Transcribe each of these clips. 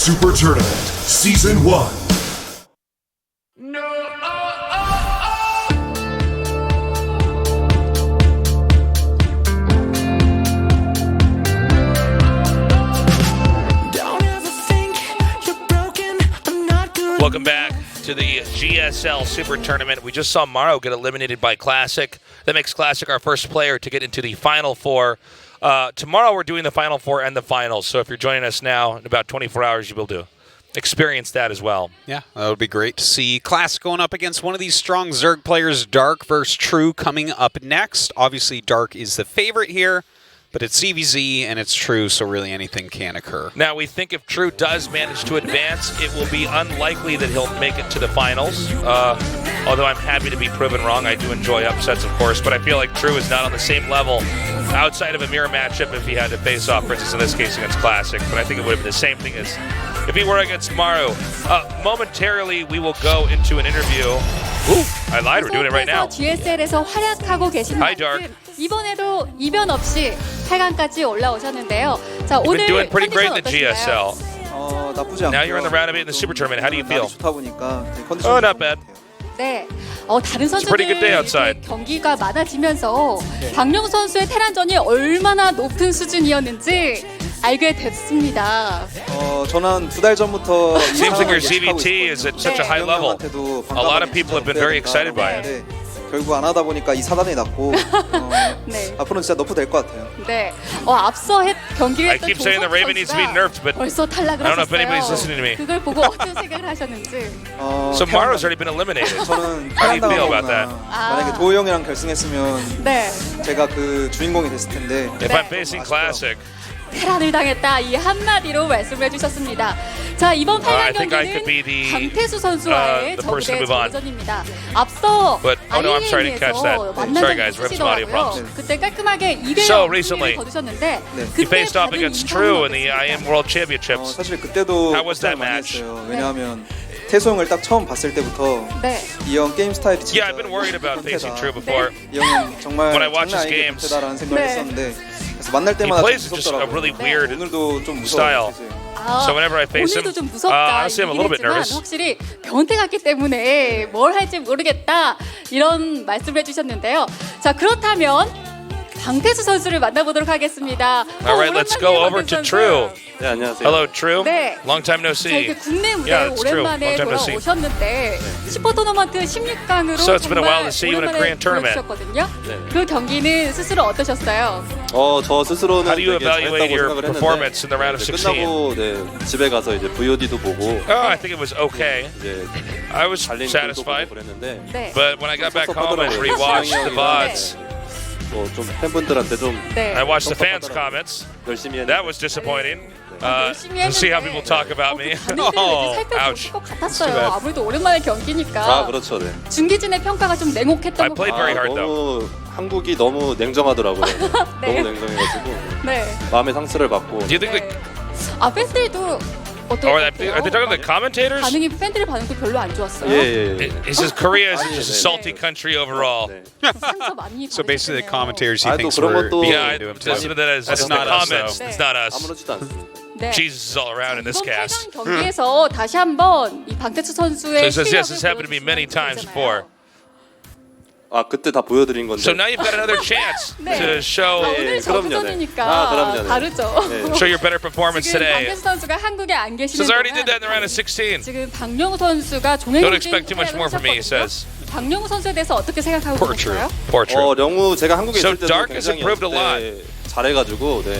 Super Tournament Season 1. Welcome back to the GSL Super Tournament. We just saw Maru get eliminated by Classic. That makes Classic our first player to get into the Final Four. Tomorrow we're doing the Final Four and the Finals, so if you're joining us now, in about 24 hours you will experience that as well. Yeah, that would be great to see. Classic going up against one of these strong Zerg players, Dark versus True, coming up next. Obviously, Dark is the favorite here, but it's CVZ and it's True, so really anything can occur. Now, we think if True does manage to advance, it will be unlikely that he'll make it to the finals. Although I'm happy to be proven wrong. I do enjoy upsets, of course, but I feel like True is not on the same level outside of a mirror matchup if he had to face off, for instance, in this case against Classic. But I think it would have been the same thing as if he were against Maru. Momentarily, we will go into an interview. Ooh, I lied. We're doing it right now. GSL에서 활약하고 계신 Hi, Dark. 이번에도 이변 없이 8강까지 올라오셨는데요. 자, You've 오늘 been doing pretty great in the 컨디션 GSL. 나쁘지 않고요. Now you're in the round of 8 in the Super Tournament. How do you feel? 좋다 보니까 컨디션이 Oh, not bad. 네. 다른 pretty good day outside. 선수들 경기가 많아지면서 박용 선수의 테란전이 얼마나 높은 수준이었는지 알게 됐습니다. 저는 2달 전부터 Seems like your CVT is at such a high level. A lot of people have been very excited by it. 결국 안 하다 보니까 이 사단이 났고 네. 앞으로는 진짜 너프 될 것 같아요. 네. 앞서 경기를 I 했던 keep saying the Raven needs to be nerfed, but 벌써 탈락을 I don't know if anybody's 하셨어요. listening to me. 그걸 보고 어떤 생각을 하셨는지. So Maru's already been eliminated. 저는 How do you feel about that? 만약에 도희 형이랑 결승했으면 네. 제가 그 주인공이 됐을 텐데 If I'm facing Classic, 테란을 당했다 이 한마디로 말씀을 해주셨습니다. 자, 이번 8강 I think I could be 경기는 the, 강태수 선수와의 the person to 적대 move on. 전전입니다. 앞서 But, oh no, I'm sorry, I didn't catch that. Sorry, guys, we're having some audio 만나서 problems. 그때 깔끔하게 2대0 So, recently, 거두셨는데 he faced off against True in the IM World Championships. 사실 그때도 How was that 걱정을 많이 match? 했어요. 왜냐하면 태수 형을 딱 처음 봤을 때부터 네. 이 형 게임 스타일이 진짜 Yeah, I've been worried about facing True before. 이 형은 정말 When I watch his 장난 아니게 games. 못하다라는 생각을 네. 했었는데 그래서 만날 He 때마다 plays 좀 just a 무섭더라고요. really weird 오늘도 좀 style. 무서워요. So whenever I face him, 오늘도 좀 무섭다 honestly, I'm a little bit 얘기했지만 nervous. 확실히 변태 같기 때문에 뭘 할지 모르겠다 이런 말씀을 해주셨는데요. 자, 그렇다면 강태수 선수를 만나보도록 하겠습니다. Alright, let's go over to True. 네, 안녕하세요. Hello, True. 네. Long time no 자, see. 이렇게 국내 무대에 Yeah, it's true. 오랜만에 Long time no see. 돌아오셨는데 슈퍼토너먼트 16강으로 So it's been a while 정말 to see you in a Korean tournament. 보여주셨거든요. 네. 그 경기는 스스로 어떠셨어요? 저 스스로는 How do you 되게 evaluate 잘했다고 your 생각을 performance in the round of 이제 16? 끝나고 집에 가서 이제 VOD도 보고 Oh, I think it was okay. 이제 I was 달린 글도 보고 satisfied. 그랬는데 네. But when I got back home and rewatched the VODs, 좀 팬분들한테 좀 네. I watched the fans' comments. 열심히 했는데 That was disappointing. 열심히 To see how 했는데 people talk about me. 반응들을 Oh, 이제 ouch. 살펴보실 것 같았어요. 아무래도 오랜만에 경기니까. 아 그렇죠, 네. 중기진의 평가가 좀 냉혹했던 I 것 played 같아요. very hard, though. 너무 한국이 너무 냉정하더라고요. 네. 너무 냉정해가지고 네. 마음의 상처를 받고. Do you think the 팬들도 or 어떠세요? are they talking about the commentators? 반응이 팬들의 반응도 별로 안 좋았어요. 예. He says Korea is 아니, just a 네. salty country overall. 네. 상처 많이 So basically, the 받으셨네요. commentators he 아, 또 thinks 그런 were 것도- being Yeah, I into him listen too. to that as That's the not us, comments. though. It's not us. 아무렇지도 않습니다. 네. Jesus is all around in this 이번 cast. 8강 경기에서 다시 한번 이 박태수 So 선수의 he says, yes, 실력을 this happened to me many times 보여주시면 before. 아 그때 다 보여드린 건데. So now you've got another chance 네. to show 오늘 그럼요, 네. 저구전이니까 그럼요, 네. 다르죠. 네. show your better performance 지금 today. 박태수 선수가 한국에 안 계시는 Says I already 동안 did that in the round of 16. 지금 박용우 선수가 종횡 Don't expect too much more from me, he says. 박용우 선수에 대해서 어떻게 생각하고 Poor True. 계세요? Poor True. 령우 제가 한국에 So 있을 때도 Dark has 굉장히 improved a lot. 잘해가지고 네.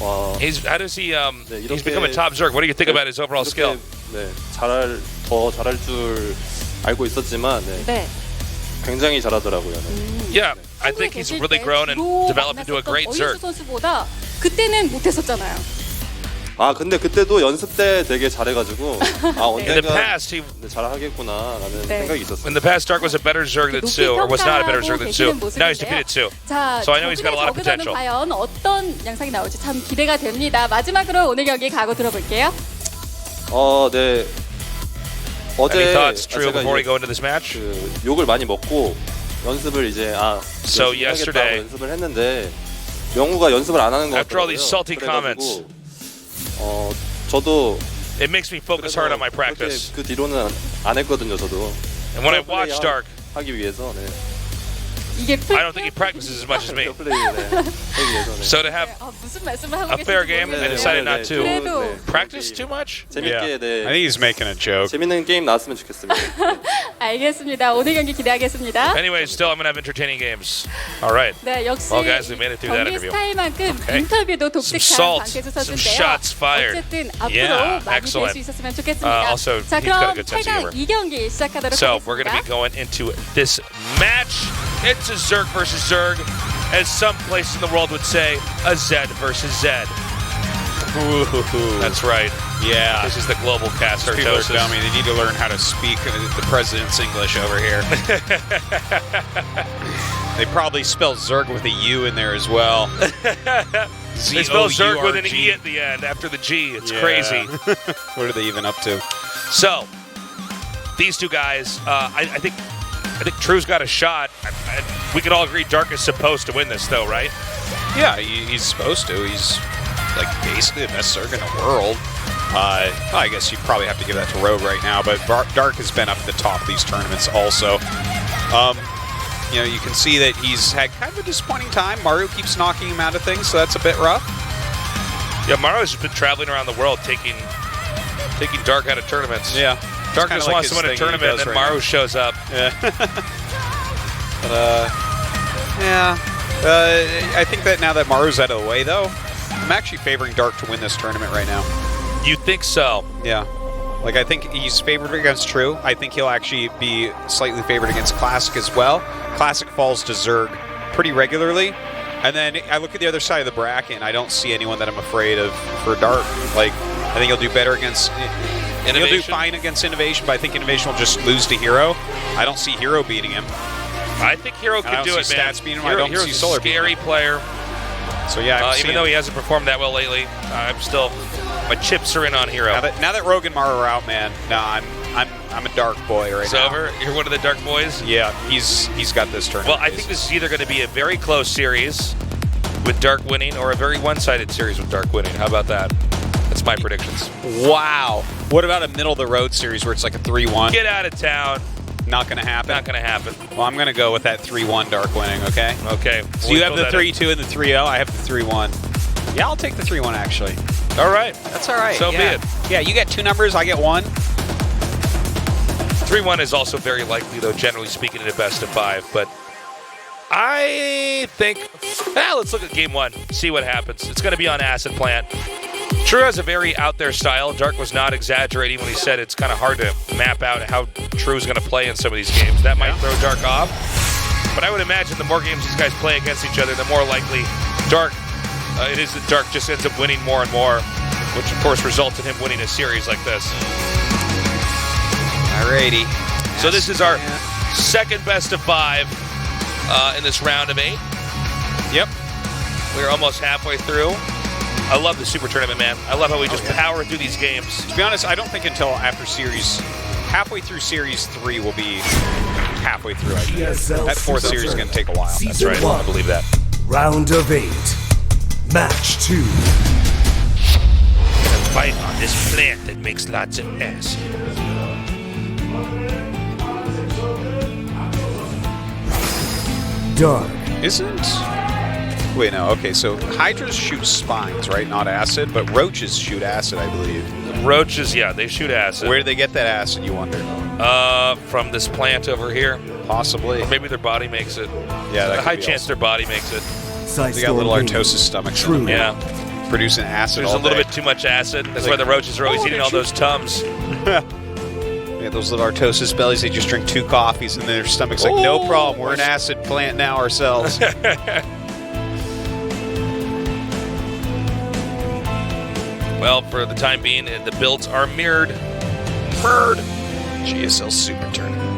How does he? 네, He's become a top Zerg. What do you think about his overall skill? 네, 더 잘할 줄 알고 있었지만 네, 네. 굉장히 잘하더라고요. 네. Yeah, I think he's really grown and developed into a great 어이수 Zerg. 선수보다 그때는 못했었잖아요. 아 근데 그때도 연습 때 되게 잘해가지고 In the 언젠가 past, he 잘하겠구나라는 네. 생각이 있었어요. in the past, Dark was a better Zerg than Sue, or was not a better Zerg than Sue. Now he's defeated Sue. 자, So I know he's got a lot of 저그전은 potential. 과연 어떤 양상이 나올지 참 기대가 됩니다. 마지막으로 오늘 경기 각오 들어볼게요. 네. 어제 Any thoughts, True, 제가 before we 이제 go into this match? 그 욕을 많이 먹고 연습을 이제 So 열심히 yesterday- 하겠다고 연습을 했는데 영우가 연습을 안 하는 것 After all 같더라고요. these salty 그래가지고, comments. 저도 It makes me focus hard on my practice. 그 뒤로는 안 했거든요, 저도. And when I watch Dark, 하기 위해서. 네. 이게 I don't think he practices as much as me. 플레이 하기 위해서. So to have 무슨 말씀을 하고 a fair 계신지 game, I 모르겠어요. decided not to 그래도 practice too much. 재밌게 네. I think he's making a joke. 재밌는 게임 나왔으면 좋겠습니다. 알겠습니다. 오늘 경기 기대하겠습니다. Anyway, still I'm gonna have entertaining games. All right. 네, 역시 Well, guys, we made it through that 경기 interview. 스타일만큼 Okay. 인터뷰도 Some 독특한 salt, 방태수 some 선수인데요. shots fired. 어쨌든 앞으로 Yeah, 많이 될 excellent. 수 있었으면 좋겠습니다. Also, 자, he's got a 그럼 good sense of humor. 8강 2경기 시작하도록 So we're going to be 하겠습니다. going into this match. It's a Zerg versus Zerg, as some places in the world would say, a Zed versus Zed. That's right. Yeah. This is the global cast. People are dummy. They need to learn how to speak the president's English over here. They probably spell Zerg with a U in there as well. They spell Zerg with an E at the end after the G. It's crazy. What are they even up to? So, these two guys, I think True's got a shot. We could all agree Dark is supposed to win this, though, right? Yeah, he's supposed to. He's like basically the best Zerg in the world. I guess you probably have to give that to Rogue right now, but Dark has been up at the top of these tournaments also. You know, you can see that he's had kind of a disappointing time. Maru keeps knocking him out of things, so that's a bit rough. Yeah, Maru's just been traveling around the world taking Dark out of tournaments. Yeah. Dark just wants to win a tournament, and then Maru shows up. Yeah. I think that now that Maru's out of the way, though, I'm actually favoring Dark to win this tournament right now. You think so? Yeah. Like, I think he's favored against True. I think he'll actually be slightly favored against Classic as well. Classic falls to Zerg pretty regularly. And then I look at the other side of the bracket, and I don't see anyone that I'm afraid of for Dark. Like, I think he'll do better against... He'll do fine against Innovation, but I think Innovation will just lose to Hero. I don't see Hero beating him. I think Hero could do it, man. Stats beating him. I don't Hero's see Solar a scary player. So yeah, even though he hasn't performed that well lately, I'm still... My chips are in on Hero. Now that Rogue and Maru are out, man, I'm a Dark boy right now. It's over? You're one of the Dark boys? Yeah, he's got this tournament. Well, I think this is either going to be a very close series with Dark winning or a very one-sided series with Dark winning. How about that? That's my predictions. Wow. What about a middle-of-the-road series where it's like a 3-1? Get out of town. Not going to happen? Not going to happen. Well, I'm going to go with that 3-1 Dark winning, okay? Okay. So you have the 3-2 and the 3-0. I have the 3-1. Yeah, I'll take the 3-1, actually. All right. That's all right. So be it. Yeah, you get 2 numbers, I get 1. 3-1 is also very likely, though, generally speaking, in a best of 5. But I think, let's look at game 1, see what happens. It's going to be on Acid Plant. True has a very out there style. Dark was not exaggerating when he said it's kind of hard to map out how True's going to play in some of these games. That might throw Dark off. But I would imagine the more games these guys play against each other, the more likely Dark it is that Dark just ends up winning more and more, which of course results in him winning a series like this. Alrighty. So this is our second best of 5 in this round of 8. Yep. We're almost halfway through. I love the Super Tournament, man. I love how we just power through these games. To be honest, I don't think until after halfway through Series 3 will be halfway through, I think. GSL That 4th series is going to take a while. That's right. I believe that. Round of 8. Match 2. Fight on this plant that makes lots of acid. Dark. Wait, no. Okay, so Hydras shoot spines, right? Not acid, but roaches shoot acid, I believe. Roaches, yeah, they shoot acid. Where do they get that acid, you wonder? From this plant over here. Possibly. Or maybe their body makes it. Yeah, There's that a high could be chance also. their body makes it. They got little Artosis stomachs. True. Yeah. Producing acid There's all a little day. bit too much acid. That's why the roaches are always eating all those Tums. Yeah, those little Artosis bellies, they just drink 2 coffees and their stomach's like, no problem, we're an acid plant now ourselves. Well, for the time being, the builds are mirrored. GSL SuperTournament.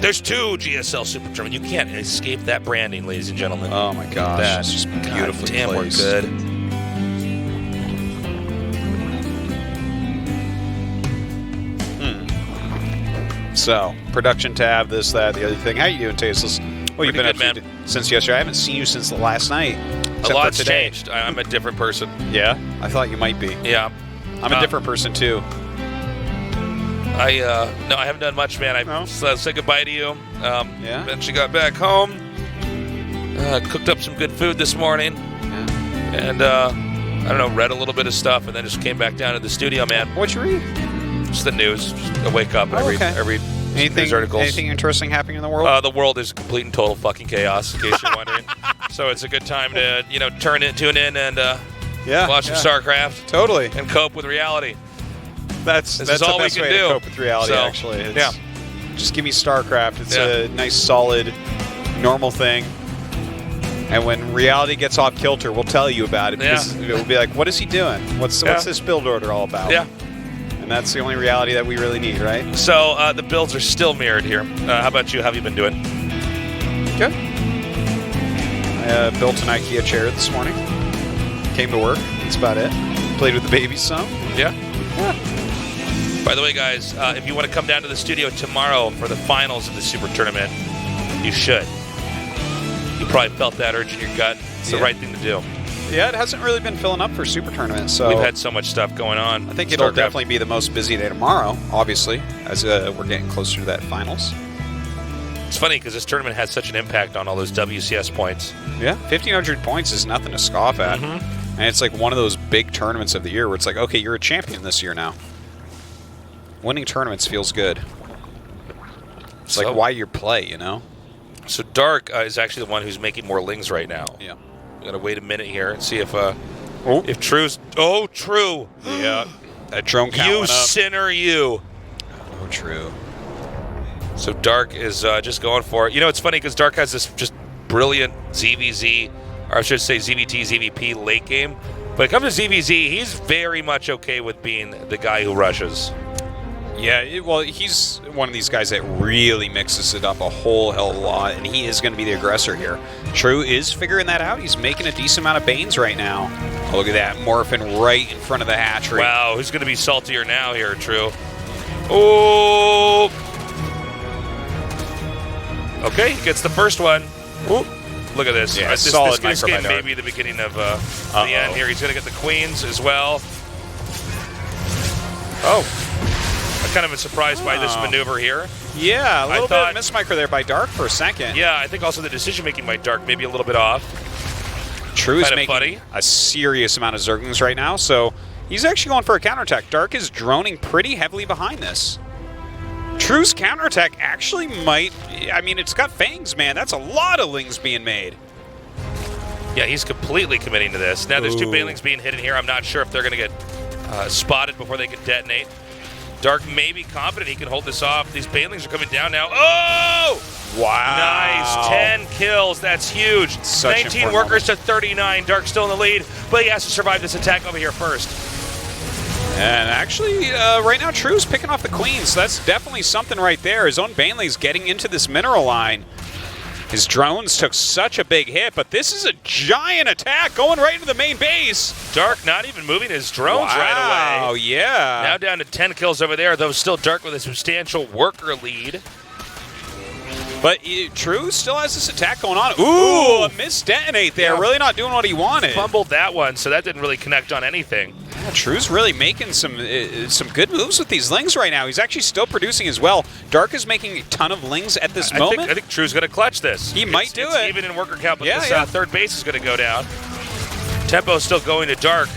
There's 2 GSL SuperTournament. You can't escape that branding, ladies and gentlemen. Oh my gosh, That's it's just beautifully damn, we're placed. good. So, production tab, this, that, the other thing. How you doing, Tasteless? Well, you've been Pretty up good, since yesterday. I haven't seen you since the last night. A except for lot's today. changed. I'm a different person. Yeah? I thought you might be. Yeah. I'm a different person too. No, I haven't done much, man. I said goodbye to you. Yeah. Then she got back home. Cooked up some good food this morning. Yeah. And, I don't know, read a little bit of stuff and then just came back down to the studio, man. What'd you read? Just the news. Just I wake up and I read news articles. Anything interesting happening in the world? The world is complete and total fucking chaos, in case you're wondering. So it's a good time to, tune in and watch some StarCraft. Totally. And cope with reality. That's all the we best can way do. to cope with reality, So, actually. yeah. Just give me StarCraft. It's a nice, solid, normal thing. And when reality gets off kilter, we'll tell you about it. Because we'll be like, what is he doing? What's this build order all about? Yeah. And that's the only reality that we really need, right? So the builds are still mirrored here. How about you? How have you been doing? Good. I built an IKEA chair this morning. Came to work. That's about it. Played with the babies some. Yeah. By the way, guys, if you want to come down to the studio tomorrow for the finals of the Super Tournament, you should. You probably felt that urge in your gut. It's the right thing to do. Yeah, it hasn't really been filling up for Super Tournament, so we've had so much stuff going on. I think it'll definitely be the most busy day tomorrow, obviously, as we're getting closer to that finals. It's funny because this tournament has such an impact on all those WCS points. Yeah, 1,500 points is nothing to scoff at. And it's like one of those big tournaments of the year where it's like, okay, you're a champion this year now. Winning tournaments feels good. It's like why you play, you know? So Dark is actually the one who's making more lings right now. Yeah. We gotta wait a minute here and see if True's. Oh, True. Yeah. That drone count You went up. sinner, you. Oh, True. So Dark is just going for it. You know, it's funny because Dark has this just brilliant ZVZ, or I should say ZVT, ZVP late game. When it comes to ZVZ, he's very much okay with being the guy who rushes. Yeah, well, he's one of these guys that really mixes it up a whole hell of a lot, and he is going to be the aggressor here. True is figuring that out. He's making a decent amount of Banes right now. Oh, look at that, morphing right in front of the hatchery. Wow, who's going to be saltier now here, True? Oh! Okay, he gets the first one. Ooh. Look at this. Yeah, this solid this game micro may be the beginning of the end here. He's going to get the queens as well. Oh. I'm kind of surprised by this maneuver here. Yeah, a little bit of miss micro there by Dark for a second. Yeah, I think also the decision-making by Dark may be a little bit off. True is Kind of making funny. a serious amount of Zerglings right now, so he's actually going for a counterattack. Dark is droning pretty heavily behind this. True's counterattack actually might... I mean, it's got fangs, man. That's a lot of lings being made. Yeah, he's completely committing to this. Now, there's two banelings being hidden here. I'm not sure if they're going to get spotted before they can detonate. Dark may be confident he can hold this off. These banelings are coming down now. Oh! Wow. Nice. 10 kills. That's huge. Such 19 workers to 39. Dark still in the lead, but he has to survive this attack over here first. And actually, right now, True's picking off the queen, so that's definitely something right there. His own Baneley's getting into this mineral line. His drones took such a big hit, but this is a giant attack going right into the main base. Dark not even moving his drones right away. Oh, yeah. Now down to 10 kills over there, though still Dark with a substantial worker lead. But True still has this attack going on. Ooh, a missed detonate there. Yeah. Really not doing what he wanted. Fumbled that one, so that didn't really connect on anything. Yeah, True's really making some good moves with these lings right now. He's actually still producing as well. Dark is making a ton of lings at this moment. I think True's going to clutch this. He might do it. Even in worker count, but Yeah, this yeah. third base is going to go down. Tempo's still going to Dark.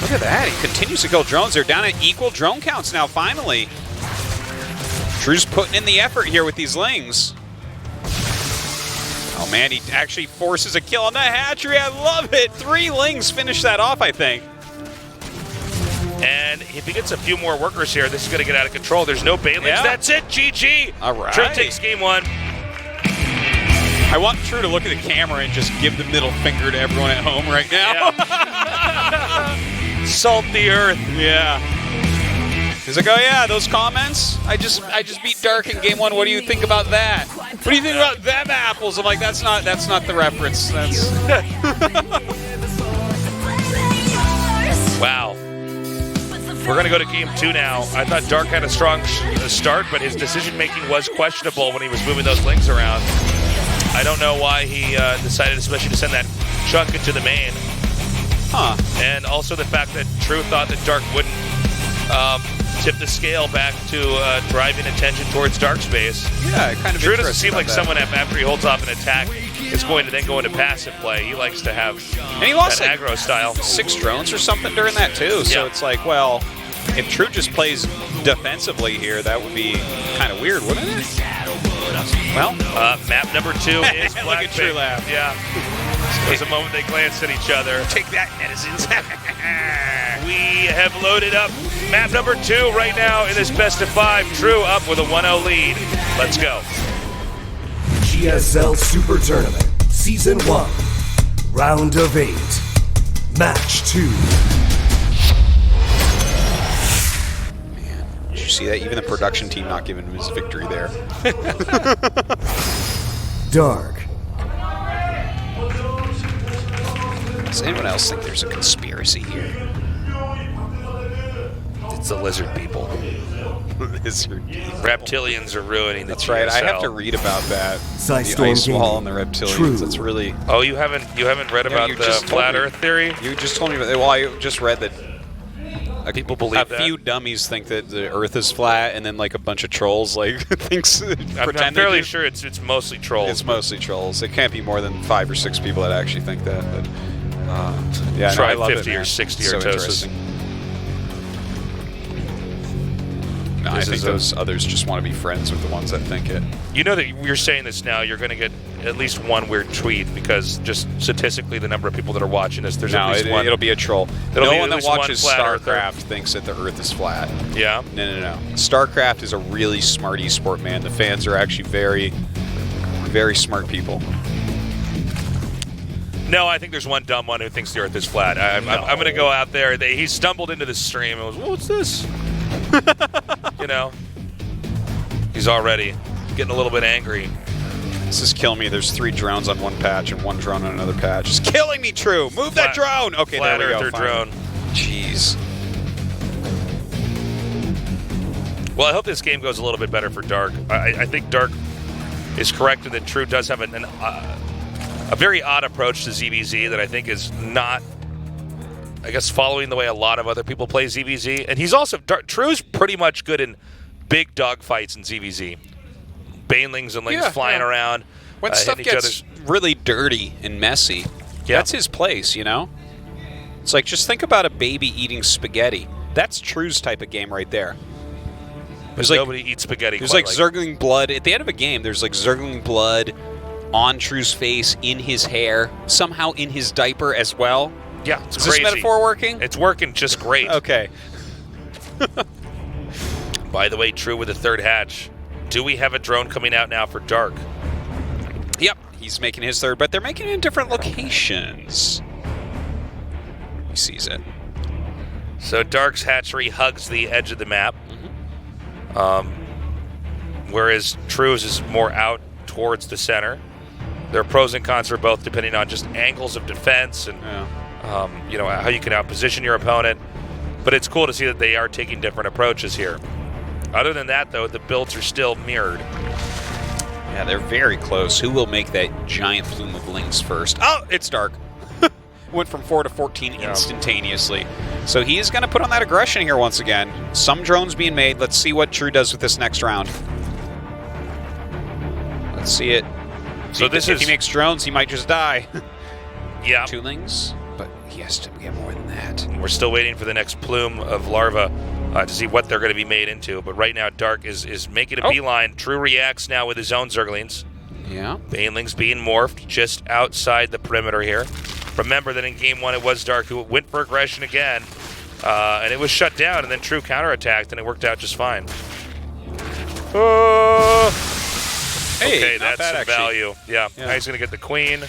Look at that. He continues to kill drones. They're down at equal drone counts now, finally. True's putting in the effort here with these lings. Oh, man, he actually forces a kill on the hatchery. I love it. 3 lings finish that off, I think. And if he gets a few more workers here, this is going to get out of control. There's no banelings. Yeah. That's it. GG. All right. True takes game 1. I want True to look at the camera and just give the middle finger to everyone at home right now. Yeah. Salt the earth. Yeah. He's like, oh yeah, those comments. I just beat Dark in game 1. What do you think about that? What do you think about them apples? I'm like, that's not the reference. That's Wow. We're going to go to game 2 now. I thought Dark had a strong start, but his decision-making was questionable when he was moving those lings around. I don't know why he decided especially to send that chunk into the main. Huh. And also the fact that True thought that Dark wouldn't tip the scale back to driving attention towards Dark space. Yeah, kind of True doesn't interesting seem like about someone after he holds off an attack is going to then go into passive play. He likes to have And he lost that like aggro style. 6 drones or something during that too. So Yeah. it's like, well, if True just plays defensively here, that would be kind of weird, wouldn't it? Well, Map number 2 is Look Black at True Pink. laugh. Yeah. There's a moment they glanced at each other. take that, netizens. We have loaded up map number 2 right now in this best of 5. True up with a 1-0 lead. Let's go. GSL SuperTournament, Season 1, Round of 8, Match 2. Did you see that? Even the production team not giving him his victory there. Dark, Does anyone else think there's a conspiracy here? It's the lizard people. Reptilians are ruining the That's right. I have GSL. to read about that. Side The Storm ice wall and Gaming. the reptilians. True. That's really. Oh, you haven't read about you the just told flat me. Earth theory? You just told me about. Well, I just read that. People believe a that. few dummies think that the Earth is flat, and then like a bunch of trolls like thinks. I'm pretend they fairly do. sure it's mostly trolls. It's mostly trolls. It can't be more than 5 or 6 people that actually think that. But yeah, no, Try I love 50 it, or man. 60 So Artosis. interesting. No, I This think is a- those others just want to be friends with the ones that think it. You know that you're saying this now, you're going to get at least one weird tweet because just statistically the number of people that are watching this, there's at No, least one. it'll be a troll. It'll No be one at that least one watches flat earther. StarCraft thinks that the Earth is flat. Yeah. No. StarCraft is a really smart esport, man. The fans are actually very, very smart people. No, I think there's one dumb one who thinks the Earth is flat. I'm going to go out there. He stumbled into the stream and was, what's this? You know, he's already getting a little bit angry. This is killing me. There's 3 drones on one patch and 1 drone on another patch. It's killing me, True. Move that drone. Okay, Flat there we Earther go. drone. Finally. Jeez. Well, I hope this game goes a little bit better for Dark. I think Dark is correct that True does have a very odd approach to ZVZ that I think is not, I guess, following the way a lot of other people play ZVZ. And he's also, True's pretty much good in big dog fights in ZVZ. Banelings and lings flying around. When stuff hitting each gets really dirty and messy, Yeah. that's his place, you know? It's like, just think about a baby eating spaghetti. That's True's type of game right there. But like- nobody eats spaghetti. There's quite like zergling blood. At the end of a game, there's like zergling blood on True's face, in his hair, somehow in his diaper as well. Yeah, it's Is crazy. this metaphor working? It's working just great. Okay. By the way, True with the 3rd hatch. Do we have a drone coming out now for Dark? Yep, he's making his 3rd, but they're making it in different locations. He sees it. So Dark's hatchery hugs the edge of the map, whereas True's is more out towards the center. There are pros and cons for both, depending on just angles of defense and you know, how you can outposition your opponent. But it's cool to see that they are taking different approaches here. Other than that, though, the builds are still mirrored. Yeah, they're very close. Who will make that giant plume of lings first? Oh, it's Dark. Went from 4 to 14 instantaneously. So he is going to put on that aggression here once again. Some drones being made. Let's see what True does with this next round. Let's see it. So if he makes drones, he might just die. Yeah. 2 lings, but he has to get more than that. We're still waiting for the next plume of larva to see what they're going to be made into. But right now, Dark is making a beeline. True reacts now with his own Zerglings. Yeah. Banelings being morphed just outside the perimeter here. Remember that in Game 1, it was Dark who went for aggression again, and it was shut down, and then True counterattacked, and it worked out just fine. Hey, Okay, not that's bad, some actually. value. Yeah, now he's going to get the queen.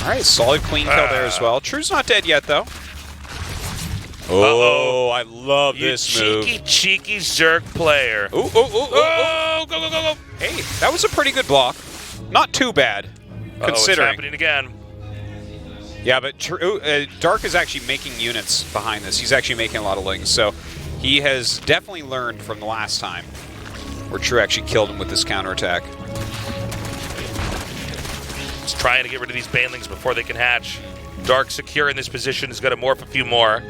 All right, solid queen kill there as well. True's not dead yet, though. Uh-oh. I love You this move. cheeky Zerg player. Ooh. Oh, go. Hey, that was a pretty good block. Not too bad, It's considering. happening again. Yeah, but Dark is actually making units behind this. He's actually making a lot of lings, so he has definitely learned from the last time where True actually killed him with this counterattack. He's trying to get rid of these Banelings before they can hatch. Dark secure in this position is going to morph a few more.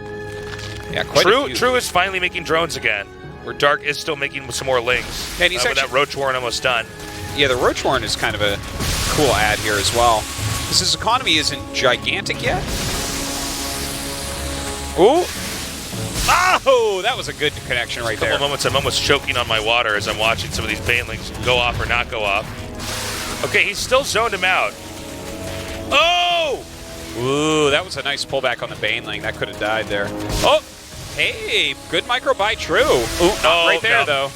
Yeah, quite a few. True is finally making drones again, where Dark is still making some more lings. And he's with that Roach Warren almost done. Yeah, the Roach Warren is kind of a cool ad here as well. Because his economy isn't gigantic yet. Ooh. Oh, that was a good connection right there. A couple moments I'm almost choking on my water as I'm watching some of these banelings go off or not go off. Okay, he's still zoned him out. Oh! Ooh, that was a nice pullback on the Baneling. That could have died there. Oh, hey, good micro by True. Ooh, not right there, though.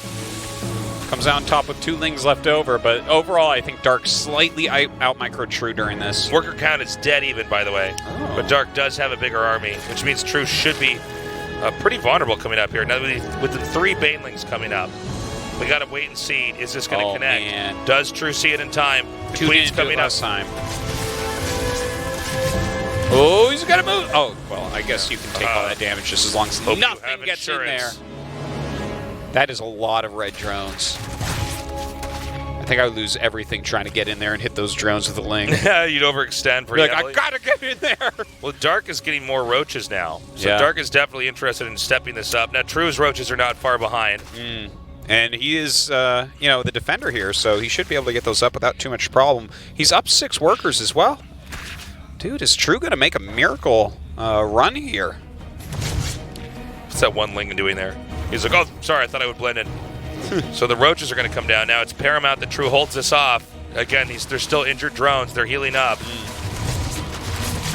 Comes out on top with 2 lings left over, but overall, I think Dark slightly out micro True during this. Worker count is dead even, by the way. Oh. But Dark does have a bigger army, which means True should be pretty vulnerable coming up here. Now, with the 3 banelings coming up, we got to wait and see. Is this going to connect? Man. Does True see it in time? Two Queen's coming up. last time. Oh, he's got to move. Oh, well, I guess you can take all that damage just as long as Hope you nothing have gets in there. insurance. That is a lot of red drones. I think I would lose everything trying to get in there and hit those drones with the ling. Yeah, you'd overextend pretty Like, heavily. I gotta get in there. Well, Dark is getting more roaches now. So Yeah. Dark is definitely interested in stepping this up. Now, True's roaches are not far behind. And he is, you know, the defender here, so he should be able to get those up without too much problem. He's up 6 workers as well. Dude, is True going to make a miracle run here? What's that one Ling doing there? He's like, oh, sorry, I thought I would blend in. So the roaches are going to come down. Now it's paramount that True holds this off. Again, they're still injured drones. They're healing up.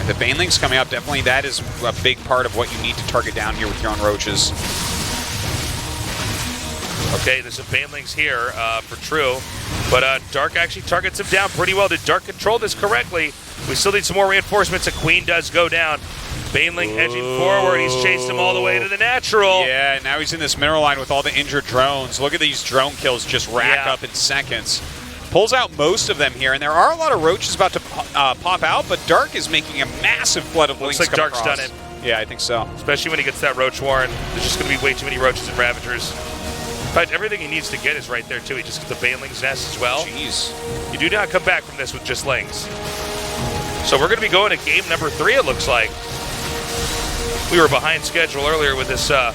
And the Banelings coming up, definitely that is a big part of what you need to target down here with your own roaches. Okay, there's some Banelings here for True. But Dark actually targets him down pretty well. Did Dark control this correctly? We still need some more reinforcements. A Queen does go down. Baneling edging forward. He's chased him all the way to the natural. Yeah, now he's in this mineral line with all the injured drones. Look at these drone kills just rack up in seconds. Pulls out most of them here, and there are a lot of roaches about to pop out, but Dark is making a massive flood of lings. Looks like come Dark's across. done it. Yeah, I think so. Especially when he gets that Roach Warren. There's just going to be way too many roaches and Ravagers. In fact, everything he needs to get is right there, too. He just gets the Baneling's nest as well. Jeez. You do not come back from this with just lings. So we're going to be going to game number 3, it looks like. We were behind schedule earlier with this hiccup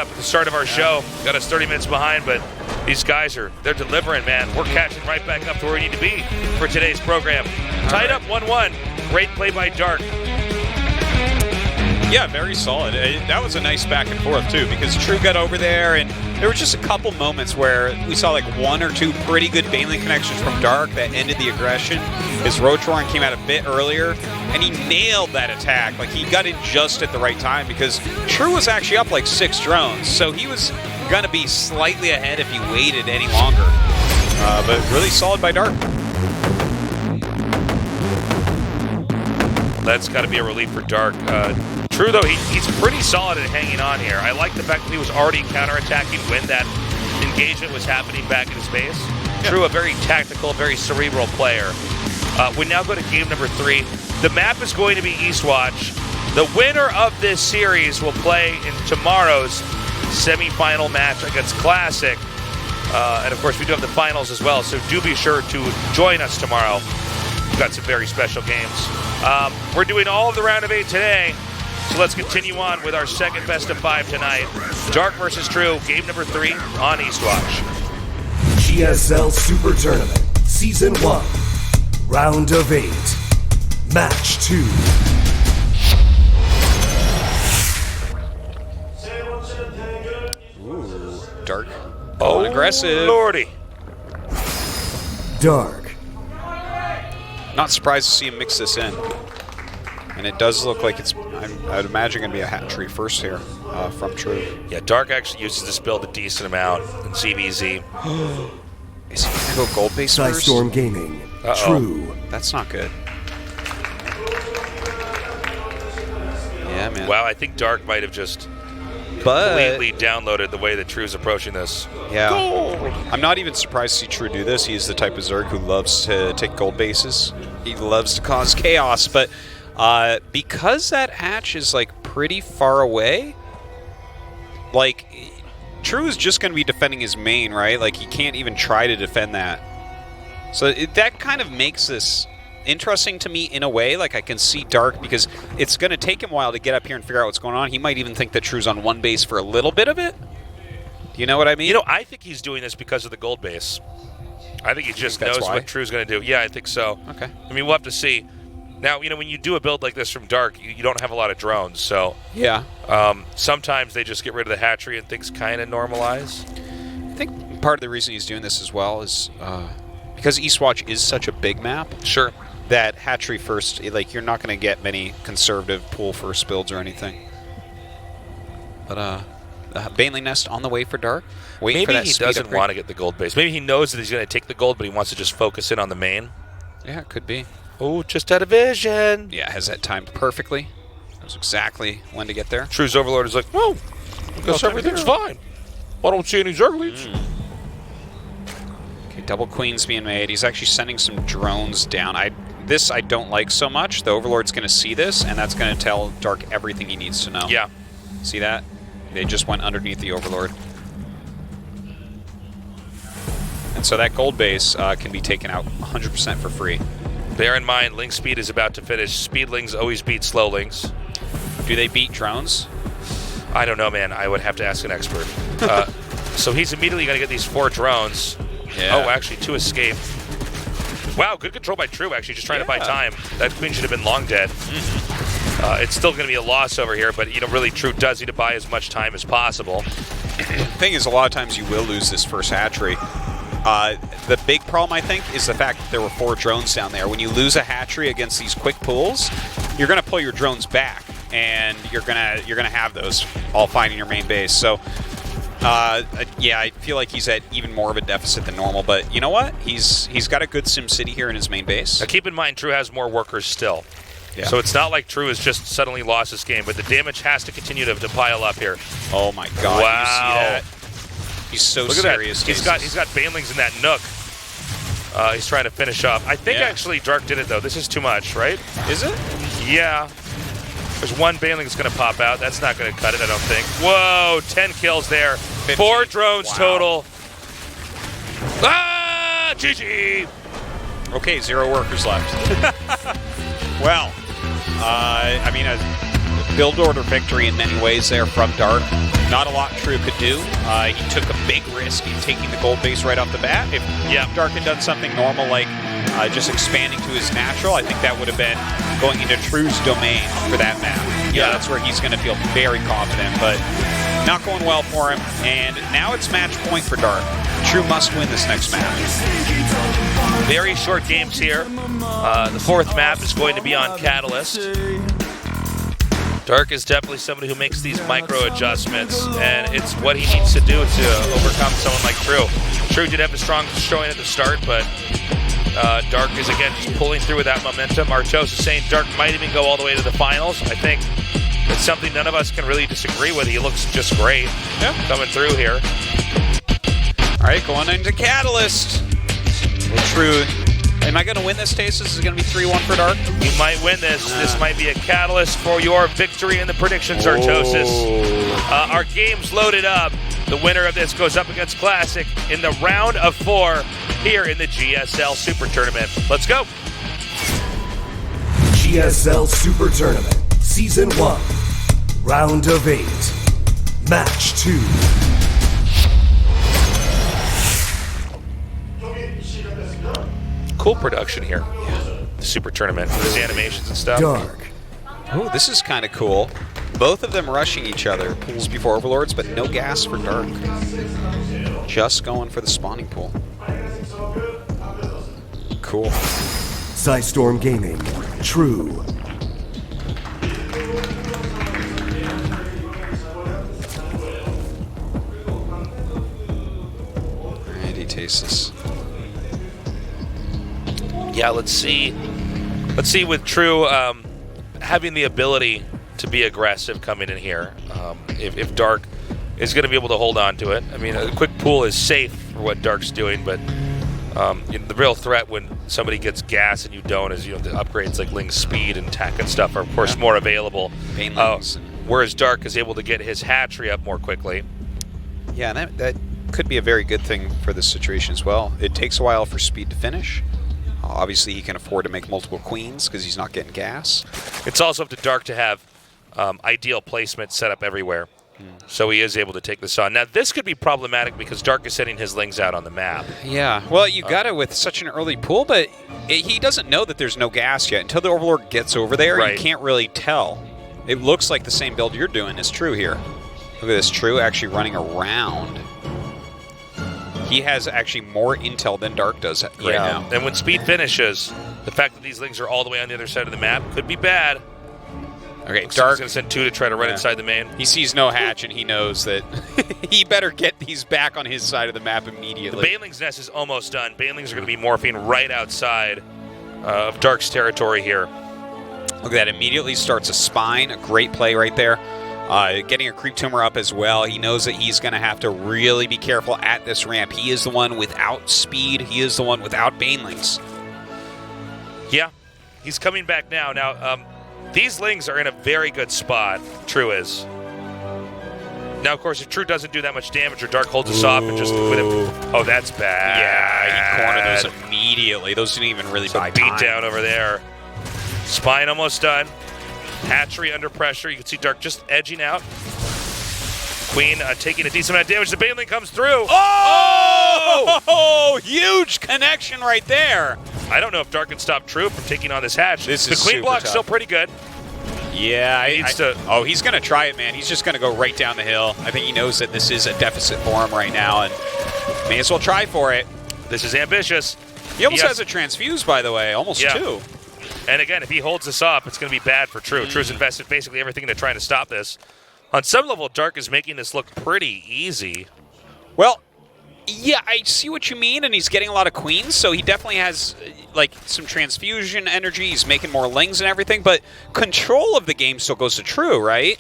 at the start of our show. Got us 30 minutes behind, but these guys they're delivering, man. We're catching right back up to where we need to be for today's program. Tied up 1-1. Great play by Dark. Yeah, very solid. That was a nice back and forth, too, because True got over there, and there were just a couple moments where we saw like 1 or 2 pretty good Baneling connections from Dark that ended the aggression. His Roach Warren came out a bit earlier, and he nailed that attack. Like, he got in just at the right time, because True was actually up like 6 drones, so he was going to be slightly ahead if he waited any longer. But really solid by Dark. That's got to be a relief for Dark. True, though, he's pretty solid at hanging on here. I like the fact that he was already counterattacking when that engagement was happening back in his base. Yeah. True, a very tactical, very cerebral player. We now go to game number 3. The map is going to be Eastwatch. The winner of this series will play in tomorrow's semifinal match against Classic. And, of course, we do have the finals as well, so do be sure to join us tomorrow. We've got some very special games. We're doing all of the round of 8 today. So let's continue on with our second best of 5 tonight. Dark versus True, game number 3 on Eastwatch. GSL SuperTournament, Season 1, Round of 8, Match 2. Ooh, Dark. Oh, aggressive. Lordy. Dark. Not surprised to see him mix this in. And it does look like it's, I'd imagine, going to be a hat tree first here from True. Yeah, Dark actually uses this build a decent amount in CVZ. Is he going to go gold base first? Storm Gaming, True. That's not good. Yeah, man. Wow, I think Dark might have just completely downloaded the way that True's approaching this. Yeah. I'm not even surprised to see True do this. He's the type of Zerg who loves to take gold bases. He loves to cause chaos, but because that hatch is like pretty far away, like True is just going to be defending his main, right? Like he can't even try to defend that. So that kind of makes this interesting to me in a way. Like, I can see Dark, because it's going to take him a while to get up here and figure out what's going on. He might even think that True's on one base for a little bit of it. Do you know what I mean? You know, I think he's doing this because of the gold base. I think he just knows what True's going to do. Yeah, I think so. Okay. I mean, we'll have to see. Now, you know, when you do a build like this from Dark, you don't have a lot of drones, so yeah. Sometimes they just get rid of the hatchery and things kind of normalize. I think part of the reason he's doing this as well is because Eastwatch is such a big map. Sure. That hatchery first, like, you're not going to get many conservative pool first builds or anything. But Baneling Nest on the way for Dark. Waiting for that he speed doesn't upgrade. want to get the gold base. Maybe he knows that he's going to take the gold, but he wants to just focus in on the main. Yeah, it could be. Oh, just out of vision. Yeah, has that timed perfectly. Knows exactly when to get there. True's Overlord is like, no, I guess everything's fine. I don't see any Zerglings. Okay, double queens being made. He's actually sending some drones down. This I don't like so much. The Overlord's going to see this, and that's going to tell Dark everything he needs to know. Yeah. See that? They just went underneath the Overlord. And so that gold base can be taken out 100% for free. Bear in mind, Link Speed is about to finish. Speedlings always beat Slowlings. Do they beat drones? I don't know, man. I would have to ask an expert. So he's immediately going to get these 4 drones. Yeah. Oh, actually, 2 escape. Wow, good control by True, actually, just trying to buy time. That queen should have been long dead. It's still going to be a loss over here, but, you know, really, True does need to buy as much time as possible. The thing is, a lot of times you will lose this first hatchery. The big problem, I think, is the fact that there were 4 drones down there. When you lose a hatchery against these quick pools, you're going to pull your drones back, and you're gonna have those all fine in your main base. So, yeah, I feel like he's at even more of a deficit than normal. But you know what? He's got a good SimCity here in his main base. Now, keep in mind, True has more workers still. Yeah. So it's not like True has just suddenly lost this game, but the damage has to continue to pile up here. Oh my God! Wow. You see that? He's so Look at serious. that. He's got Banelings in that nook. He's trying to finish up. I think actually Dark did it though. This is too much, right? Is it? Yeah. There's 1 Baneling that's going to pop out. That's not going to cut it, I don't think. Whoa, 10 kills there. 15. 4 drones Wow. total. Ah, GG. Okay, 0 workers left. Well, I mean, a build order victory in many ways there from Dark. Not a lot True could do. He took a big risk in taking the gold base right off the bat. If Dark had done something normal like just expanding to his natural, I think that would have been going into True's domain for that map. Yeah, that's where he's going to feel very confident, but not going well for him. And now it's match point for Dark. True must win this next match. Very short games here. The 4th map is going to be on Catalyst. Dark is definitely somebody who makes these micro adjustments, and it's what he needs to do to overcome someone like True. True did have a strong showing at the start, but Dark is, again, just pulling through with that momentum. Artos is saying Dark might even go all the way to the finals. I think it's something none of us can really disagree with. He looks just great coming through here. All right, going into Catalyst. Well, True. Am I going to win this, Taste? This is going to be 3-1 for Dark? You might win this. This might be a catalyst for your victory in the predictions, Artosis. Our game's loaded up. The winner of this goes up against Classic in the round of 4 here in the GSL Super Tournament. Let's go. GSL Super Tournament, Season 1, Round of 8, Match 2. Cool production here. The Super Tournament with his animations and stuff. Dark. Oh, this is kind of cool. Both of them rushing each other. Pools before Overlords, but no gas for Dark. Just going for the spawning pool. Cool. Psystorm Gaming, True. Alright, he tastes this. Yeah, let's see. Let's see with True having the ability to be aggressive coming in here. If Dark is going to be able to hold on to it. I mean, a quick pool is safe for what Dark's doing, but you know, the real threat when somebody gets gas and you don't is, you know, the upgrades like Ling's speed and tack and stuff are, of course, more available. Whereas Dark is able to get his hatchery up more quickly. Yeah, and that could be a very good thing for this situation as well. It takes a while for speed to finish. Obviously, he can afford to make multiple queens because he's not getting gas. It's also up to Dark to have ideal placement set up everywhere. So he is able to take this on. Now, this could be problematic because Dark is sending his Lings out on the map. Yeah, well, you got it with such an early pool, but he doesn't know that there's no gas yet. Until the Overlord gets over there, Right. you can't really tell. It looks like the same build you're doing is True here. Look at this, True actually running around. He has actually more intel than Dark does right now. And when speed finishes, the fact that these Lings are all the way on the other side of the map could be bad. Okay, Dark's Dark, going to send 2 to try to run inside the main. he sees no hatch, and he knows that he better get these back on his side of the map immediately. The Baneling's nest is almost done. Banelings are going to be morphing right outside of Dark's territory here. Look at that, immediately starts a spine, a great play right there. Getting a creep tumor up as well. He knows that he's going to have to really be careful at this ramp. He is the one without speed. He is the one without Banelings. Yeah, he's coming back now. Now, these Lings are in a very good spot, True is. Now, of course, if True doesn't do that much damage or Dark holds us off and just with him. Oh, that's bad. Yeah, he cornered those immediately. Those didn't even really buy Beat time. down over there. Spine almost done. Hatchery under pressure. You can see Dark just edging out. Queen taking a decent amount of damage. The Baneling comes through. Oh! Huge connection right there. I don't know if Dark can stop True from taking on this hatch. This the is Queen super block's tough. still pretty good. Yeah, Oh, he's going to try it, man. He's just going to go right down the hill. I think he knows that this is a deficit for him right now, and may as well try for it. This is ambitious. He almost has a transfuse, by the way, almost 2. And again, if he holds this up, it's going to be bad for True. True's invested basically everything into trying to stop this. On some level, Dark is making this look pretty easy. Well, yeah, I see what you mean, and he's getting a lot of queens, so he definitely has like some transfusion energy. He's making more Lings and everything, but control of the game still goes to True, right?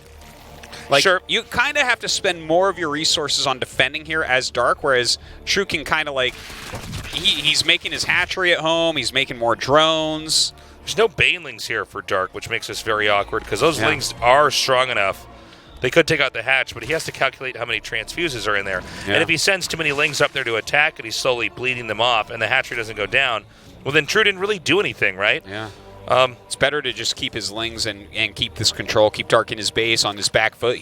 Like, Sure. You kind of have to spend more of your resources on defending here as Dark, whereas True can kind of like, he's making his hatchery at home, he's making more drones. There's no Banelings here for Dark, which makes this very awkward because those Lings are strong enough. They could take out the hatch, but he has to calculate how many transfuses are in there. Yeah. And if he sends too many Lings up there to attack and he's slowly bleeding them off and the hatchery doesn't go down, well, then True didn't really do anything, right? Yeah. It's better to just keep his Lings and keep this control, keep Dark in his base on his back foot.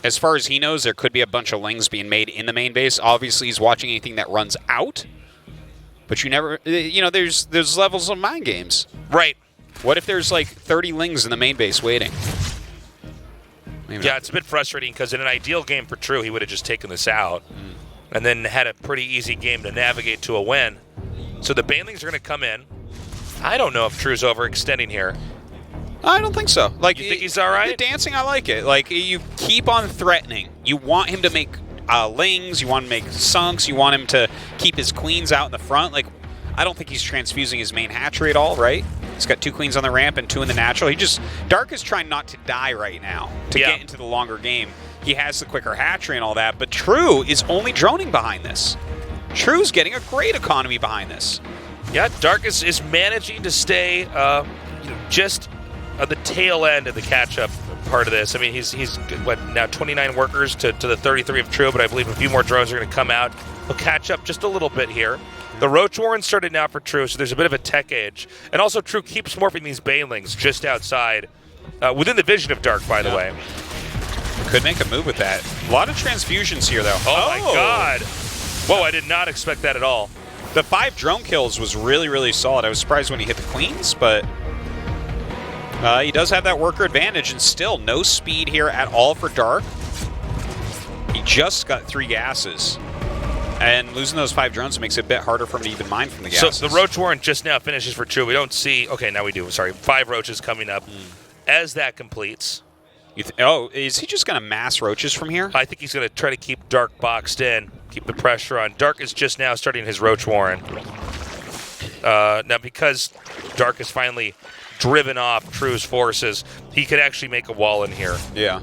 As far as he knows, there could be a bunch of Lings being made in the main base. Obviously, he's watching anything that runs out. But you never, there's levels of mind games. Right. What if there's like 30 Lings in the main base waiting? Maybe Yeah, not. it's a bit frustrating because in an ideal game for True, he would have just taken this out and then had a pretty easy game to navigate to a win. So the Banelings are going to come in. I don't know if True's overextending here. I don't think so. Like, You think he's all right? The dancing, I like it. Like, you keep on threatening. You want him to make Lings. You want him to make Sunks. You want him to keep his queens out in the front. Like, I don't think he's transfusing his main hatchery at all, right? He's got 2 queens on the ramp and 2 in the natural. Dark is trying not to die right now to get into the longer game. He has the quicker hatchery and all that, but True is only droning behind this. True's getting a great economy behind this. Yeah, Dark is managing to stay just at the tail end of the catch-up part of this. I mean, he's now 29 workers to the 33 of True, but I believe a few more drones are going to come out. He'll catch up just a little bit here. The Roach Warren started now for True, so there's a bit of a tech edge. And also True keeps morphing these Banelings just outside, within the vision of Dark, by the way. Could make a move with that. A lot of transfusions here, though. Oh my God. Whoa, I did not expect that at all. The 5 drone kills was really, really solid. I was surprised when he hit the queens, but he does have that worker advantage, and still no speed here at all for Dark. He just got 3 gases. And losing those 5 drones makes it a bit harder for him to even mine from the gases. So the Roach Warren just now finishes for True. We don't see... Okay, now we do. Sorry. 5 roaches coming up. As that completes... is he just going to mass roaches from here? I think he's going to try to keep Dark boxed in, keep the pressure on. Dark is just now starting his Roach Warren. Now, because Dark has finally driven off True's forces, he could actually make a wall in here. Yeah.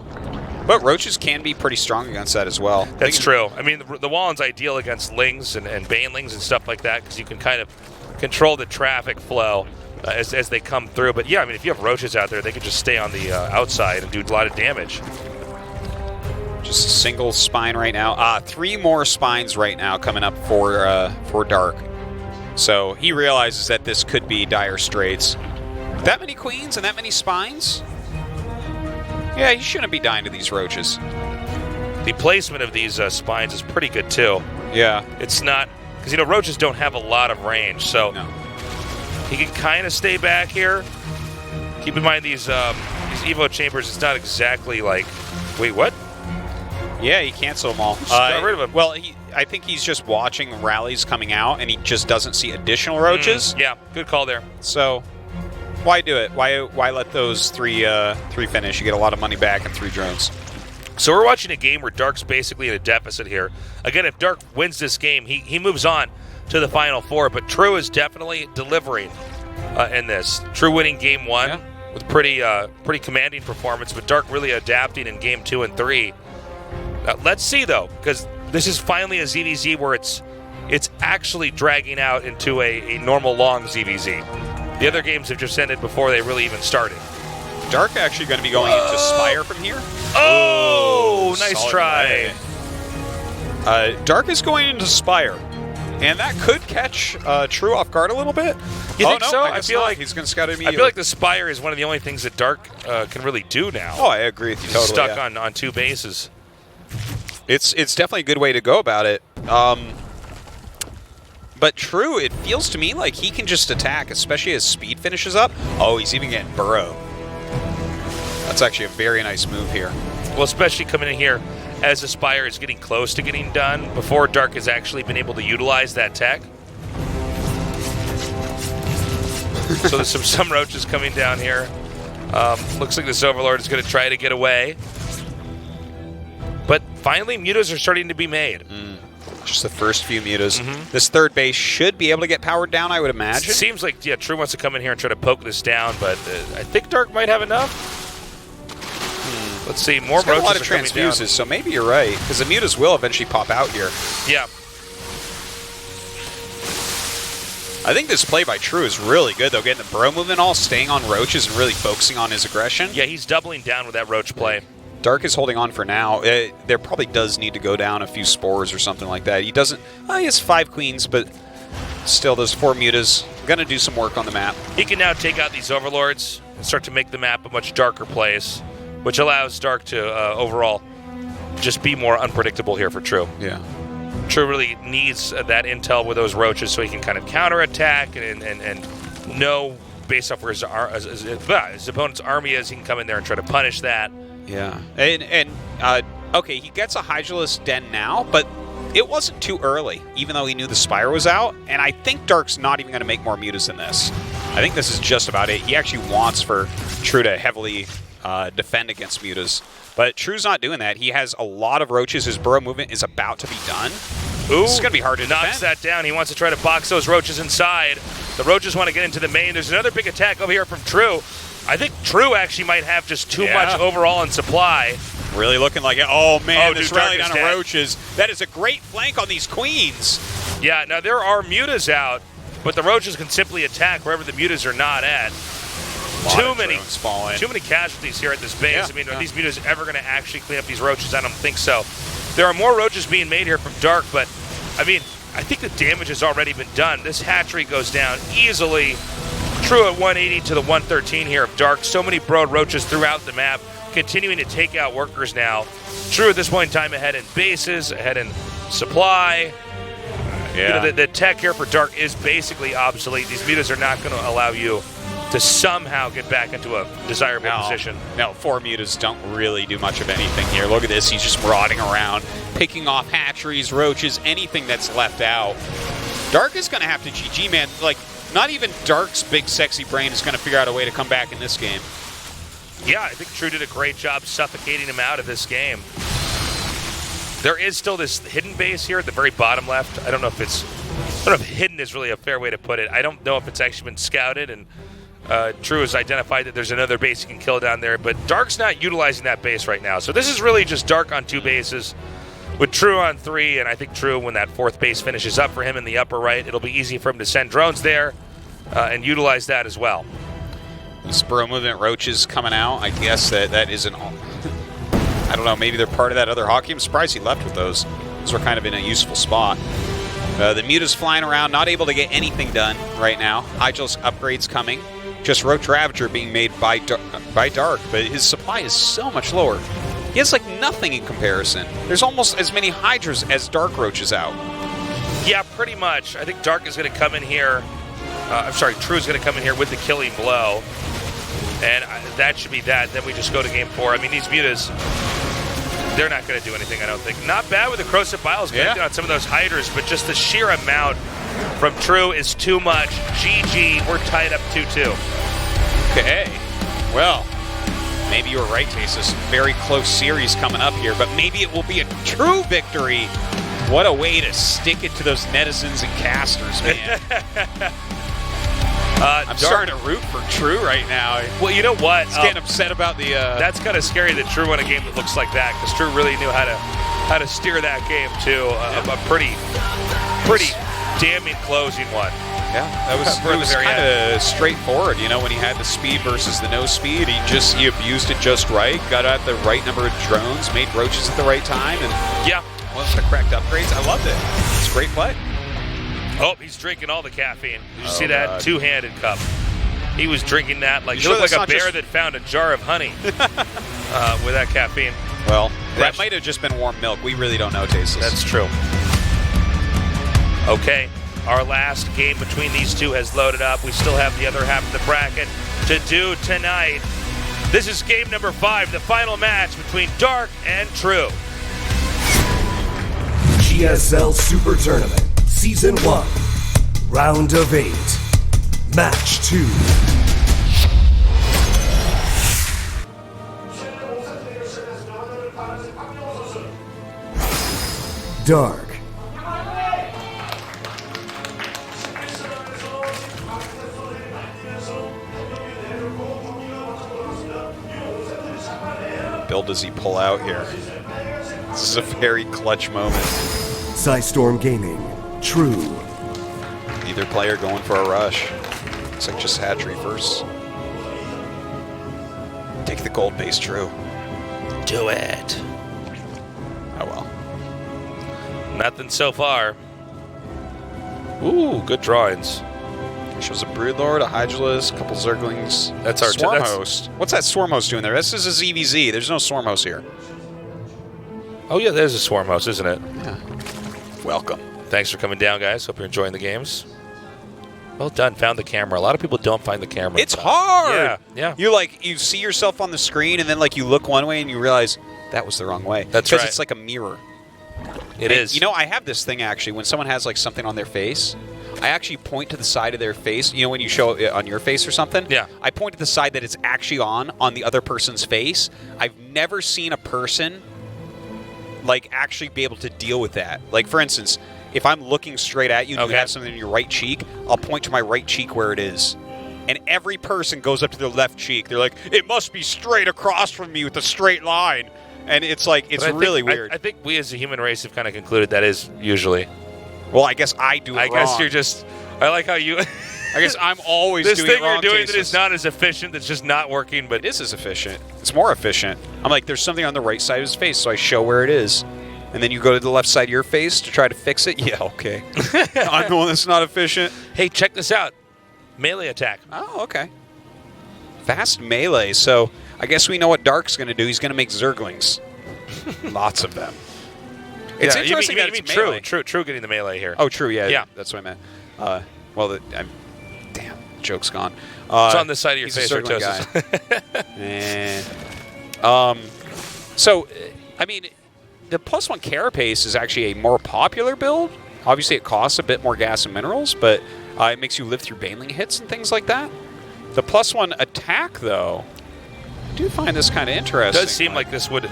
But roaches can be pretty strong against that as well. That's true. I mean, the Wallen's ideal against Lings and Banelings and stuff like that because you can kind of control the traffic flow as they come through. But yeah, I mean, if you have roaches out there, they can just stay on the outside and do a lot of damage. Just a single spine right now. 3 more spines right now coming up for Dark. So he realizes that this could be dire straits. That many queens and that many spines? Yeah, you shouldn't be dying to these roaches. The placement of these spines is pretty good too. Yeah. It's not, because roaches don't have a lot of range, so No. he can kind of stay back here. Keep in mind these Evo chambers, it's not exactly like, wait, what? Yeah, he canceled them all. Just got rid of him. Well, I think he's just watching rallies coming out, and he just doesn't see additional roaches. Yeah, good call there. So why do it? Why let those three finish? You get a lot of money back and 3 drones. So we're watching a game where Dark's basically in a deficit here. Again, if Dark wins this game, he moves on to the Final Four, but True is definitely delivering in this. True winning game 1 with pretty commanding performance, but Dark really adapting in game 2 and 3. Let's see, though, because this is finally a ZVZ where it's actually dragging out into a normal long ZVZ. The other games have just ended before they really even started. Dark actually going to be going into Spire from here. Oh, nice try. Dark is going into Spire, and that could catch True off guard a little bit. You think no, so? I feel like he's going to scout immediately. I feel like the Spire is one of the only things that Dark can really do now. Oh, I agree with you totally. Stuck on 2 bases. It's definitely a good way to go about it. But True, it feels to me like he can just attack, especially as speed finishes up. Oh, he's even getting burrow. That's actually a very nice move here. Well, especially coming in here as the Spire is getting close to getting done before Dark has actually been able to utilize that tech. So there's some roaches coming down here. Looks like this Overlord is going to try to get away. But finally, mutas are starting to be made. Just the first few mutas. This third base should be able to get powered down, I would imagine. It seems like, True wants to come in here and try to poke this down, but I think Dark might have enough. Let's see, more roaches a lot of are coming transfuses, down. so maybe you're right, because the mutas will eventually pop out here. Yeah. I think this play by True is really good, though, getting the burrow movement all, staying on roaches, and really focusing on his aggression. Yeah, he's doubling down with that roach play. Dark is holding on for now. There probably does need to go down a few spores or something like that. He doesn't... he has 5 queens, but still, those 4 mutas. Going to do some work on the map. He can now take out these Overlords and start to make the map a much darker place, which allows Dark to overall just be more unpredictable here for True. Yeah. True really needs that intel with those roaches so he can kind of counterattack and know based off where his opponent's army is, he can come in there and try to punish that. Yeah. And okay, he gets a Hydralisk Den now, but it wasn't too early, even though he knew the Spire was out. And I think Dark's not even going to make more mutas than this. I think this is just about it. He actually wants for True to heavily defend against mutas. But True's not doing that. He has a lot of roaches. His burrow movement is about to be done. Ooh, this is going to be hard to knocks defend. that down. He wants to try to box those roaches inside. The roaches want to get into the main. There's another big attack over here from True. I think True actually might have just too much overall in supply. Really looking like it. Oh, man, this dude, rally Dark is down of dead. roaches. That is a great flank on these queens. Yeah, now there are mutas out, but the roaches can simply attack wherever the mutas are not at. Too many casualties here at this base. Yeah, I mean, are these mutas ever going to actually clean up these roaches? I don't think so. There are more roaches being made here from Dark, but I mean, I think the damage has already been done. This hatchery goes down easily. True at 180 to the 113 here of Dark. So many broad roaches throughout the map, continuing to take out workers now. True at this point in time ahead in bases, ahead in supply. Yeah. The tech here for Dark is basically obsolete. These mutas are not going to allow you to somehow get back into a desirable position. No, 4 mutas don't really do much of anything here. Look at this. He's just marauding around, picking off hatcheries, roaches, anything that's left out. Dark is going to have to GG, man. Like, not even Dark's big sexy brain is going to figure out a way to come back in this game. Yeah, I think True did a great job suffocating him out of this game. There is still this hidden base here at the very bottom left. I don't know if hidden is really a fair way to put it. I don't know if it's actually been scouted, and True has identified that there's another base he can kill down there, but Dark's not utilizing that base right now. So this is really just Dark on 2 bases with True on 3, and I think True, when that 4th base finishes up for him in the upper right, it'll be easy for him to send drones there and utilize that as well. This burrow movement roaches coming out. I guess that isn't all. I don't know, maybe they're part of that other hockey. I'm surprised he left with those. Those were kind of in a useful spot. The Muta's flying around, not able to get anything done right now. Hydra's upgrades coming. Just Roach Ravager being made by Dark, but his supply is so much lower. He has like nothing in comparison. There's almost as many Hydras as Dark Roach is out. Yeah, pretty much. I think Dark is going to come in here. I'm sorry, True is going to come in here with the killing blow. And that should be that. Then we just go to game 4. I mean, these Mutas, they're not going to do anything, I don't think. Not bad with the Corrosive Biles on some of those Hydras, but just the sheer amount from True is too much. GG, we're tied up 2-2. Okay. Well, maybe you were right, Tasis. Very close series coming up here, but maybe it will be a true victory. What a way to stick it to those netizens and casters, man. I'm starting to root for True right now. Well, you know what? He's getting upset about the... That's kind of scary that True won a game that looks like that, because True really knew how to steer that game to a pretty damning closing one. Yeah, it was kind of straightforward. You know, when he had the speed versus the no speed, he abused it just right, got out the right number of drones, made roaches at the right time, and with the correct upgrades. I loved it. It's a great play. Oh, he's drinking all the caffeine. Did you see that two-handed cup? He was drinking that like he looked like a bear that found a jar of honey with that caffeine. Well, that might have just been warm milk. We really don't know, Tasis. That's true. Okay, our last game between these two has loaded up. We still have the other half of the bracket to do tonight. This is game number 5, the final match between Dark and True. GSL SuperTournament, Season 1, Round of 8, Match 2. Dark. Bill, does he pull out here? This is a very clutch moment. Storm Gaming, True. Either player going for a rush. Looks like just Hatchery first. Take the gold base, True. Do it. Oh well. Nothing so far. Ooh, good drawings. Shows a Broodlord, a Hydralisk, a couple Zerglings. That's our Swarm Host. What's that Swarm Host doing there? This is a ZVZ. There's no Swarm Host here. Oh yeah, there's a Swarm Host, isn't it? Yeah. Welcome. Thanks for coming down, guys. Hope you're enjoying the games. Well done. Found the camera. A lot of people don't find the camera. It's hard. Yeah. You see yourself on the screen, and then you look one way, and you realize that was the wrong way. That's right. Because it's like a mirror. It is. You know, I have this thing actually. When someone has something on their face, I actually point to the side of their face. You know, when you show it on your face or something? Yeah. I point to the side that it's actually on the other person's face. I've never seen a person actually be able to deal with that. For instance, if I'm looking straight at you and you have something in your right cheek, I'll point to my right cheek where it is. And every person goes up to their left cheek. They're like, it must be straight across from me with a straight line. And it's really weird. I think we as a human race have kind of concluded that is usually. Well, I guess I do it wrong. guess you're just. I like how you. I guess I'm always this doing it wrong. This thing you're doing that is not as efficient. That's just not working. But it is as efficient. It's more efficient. I'm like, there's something on the right side of his face, so I show where it is, and then you go to the left side of your face to try to fix it. Yeah, okay. I'm the one that's not efficient. Hey, check this out. Melee attack. Oh, okay. Fast melee. So I guess we know what Dark's going to do. He's going to make Zerglings. Lots of them. It's interesting that it's melee. True getting the melee here. Oh, True, yeah. That's what I meant. Damn, joke's gone. It's on the side of your he's face, a guy. So, I mean, the +1 Carapace is actually a more popular build. Obviously, it costs a bit more gas and minerals, but it makes you live through Baneling hits and things like that. The +1 attack, though, I do find this kind of interesting. It does seem like this would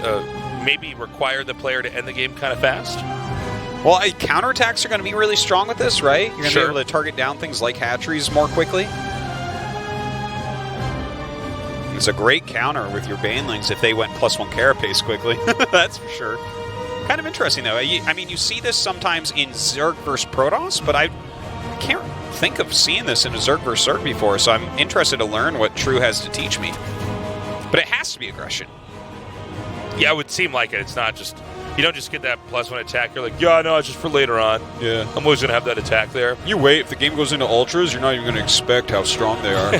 maybe require the player to end the game kind of fast. Well, counterattacks are going to be really strong with this, right? You're going to be able to target down things like hatcheries more quickly. It's a great counter with your Banelings if they went +1 Carapace quickly. That's for sure. Kind of interesting, though. I mean, you see this sometimes in Zerg versus Protoss, but I can't think of seeing this in a Zerg versus Zerg before, so I'm interested to learn what True has to teach me. But it has to be aggression. Yeah, it would seem like it. It's not just You don't just get that +1 attack. You're like, yeah, no, it's just for later on. Yeah. I'm always going to have that attack there. You wait. If the game goes into ultras, you're not even going to expect how strong they are.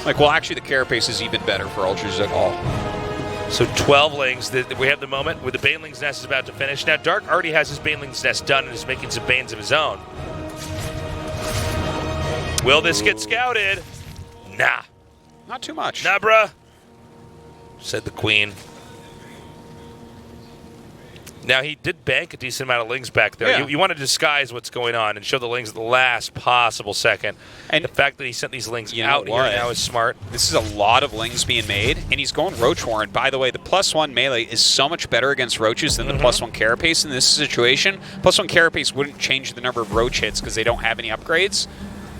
Like, well, actually, the carapace is even better for ultras at all. So 12 lings. We have the moment where the Baneling's Nest is about to finish. Now, Dark already has his Baneling's Nest done and is making some Banes of his own. Will this get scouted? Nah. Not too much. Nah, bruh, said the Queen. Now, he did bank a decent amount of lings back there. Yeah. You want to disguise what's going on and show the lings at the last possible second. And the fact that he sent these lings you know out here what? now is smart. This is a lot of lings being made, and he's going Roach Warren. By the way, the +1 melee is so much better against Roaches than the +1 Carapace in this situation. +1 Carapace wouldn't change the number of Roach hits because they don't have any upgrades.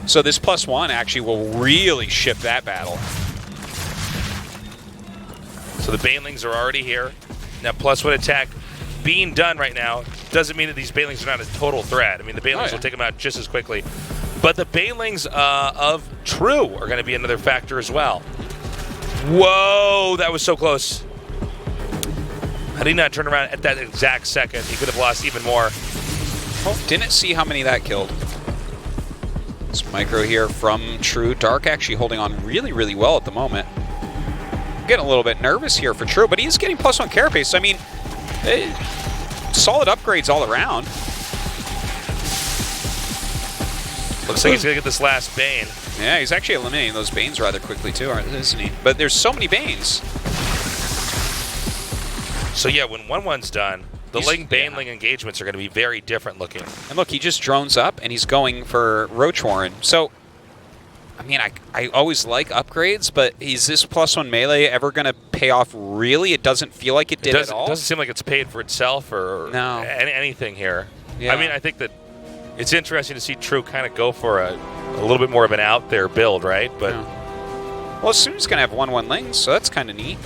So this +1 actually will really shift that battle. So the Banelings are already here. Now, +1 attack being done right now doesn't mean that these Banelings are not a total threat. I mean, the Banelings will take them out just as quickly. But the Banelings of True are going to be another factor as well. Whoa, that was so close. Had he not turned around at that exact second, he could have lost even more. Oh, didn't see how many that killed. This micro here from True. Dark actually holding on really, really well at the moment. Getting a little bit nervous here for True, but he's getting +1 Carapace. I mean, solid upgrades all around. Looks like he's going to get this last Bane. Yeah, he's actually eliminating those Banes rather quickly too, isn't he? But there's so many Banes. So yeah, when 1-1's done, the Baneling engagements are going to be very different looking. And look, he just drones up and he's going for Roach Warren. So, I mean, I always like upgrades, but is this +1 melee ever going to pay off really? It doesn't feel like it did at all. It doesn't seem like it's paid for itself or anything here. Yeah. I mean, I think that it's interesting to see True kind of go for a little bit more of an out there build, right? But well, Soon's going to have 1-1 lings, so that's kind of neat.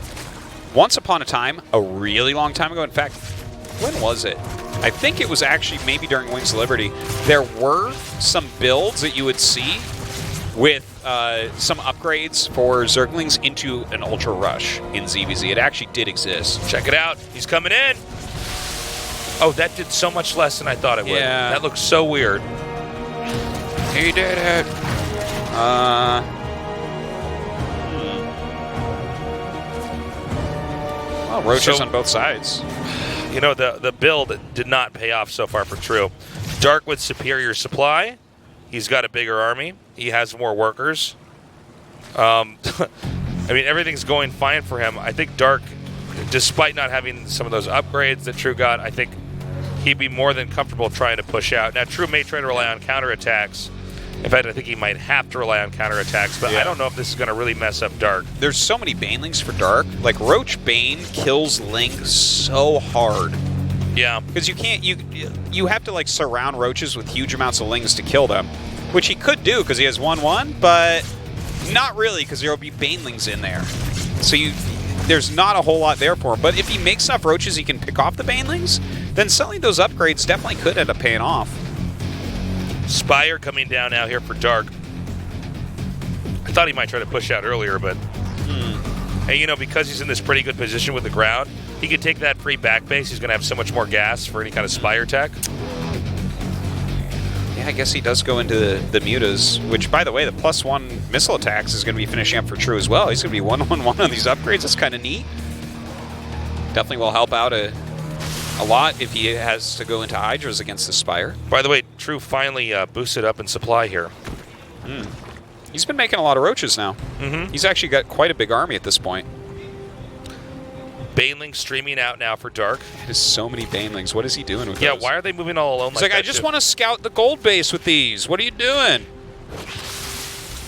Once upon a time, a really long time ago, in fact, when was it? I think it was actually maybe during Wings of Liberty. There were some builds that you would see with some upgrades for Zerglings into an Ultra Rush in ZVZ. It actually did exist. Check it out. He's coming in. Oh, that did so much less than I thought it would. Yeah. That looks so weird. He did it. Well, Roaches on both sides. You know, the build did not pay off so far for True. Dark with superior supply. He's got a bigger army. He has more workers. I mean, everything's going fine for him. I think Dark, despite not having some of those upgrades that True got, I think he'd be more than comfortable trying to push out. Now, True may try to rely on counterattacks. In fact, I think he might have to rely on counterattacks, but I don't know if this is going to really mess up Dark. There's so many Banelings for Dark. Like, Roach Bane kills Link so hard. Yeah. Because you can't, you have to, like, surround Roaches with huge amounts of Lings to kill them. Which he could do, because he has 1-1, but not really, because there will be Banelings in there. So there's not a whole lot there for him. But if he makes enough Roaches he can pick off the Banelings, then selling those upgrades definitely could end up paying off. Spire coming down now here for Dark. I thought he might try to push out earlier, but hey, you know, because he's in this pretty good position with the ground, he could take that free back base. He's going to have so much more gas for any kind of Spire tech. Yeah, I guess he does go into the Mutas, which, by the way, the +1 missile attacks is going to be finishing up for True as well. He's going to be 1-1-1 on these upgrades. That's kind of neat. Definitely will help out a lot if he has to go into Hydras against the Spire. By the way, True finally boosted up in supply here. He's been making a lot of Roaches now. He's actually got quite a big army at this point. Baneling streaming out now for Dark. There's so many Banelings. What is he doing with Yeah, those? why are they moving all alone He's like like, that? I just want to scout the gold base with these. What are you doing?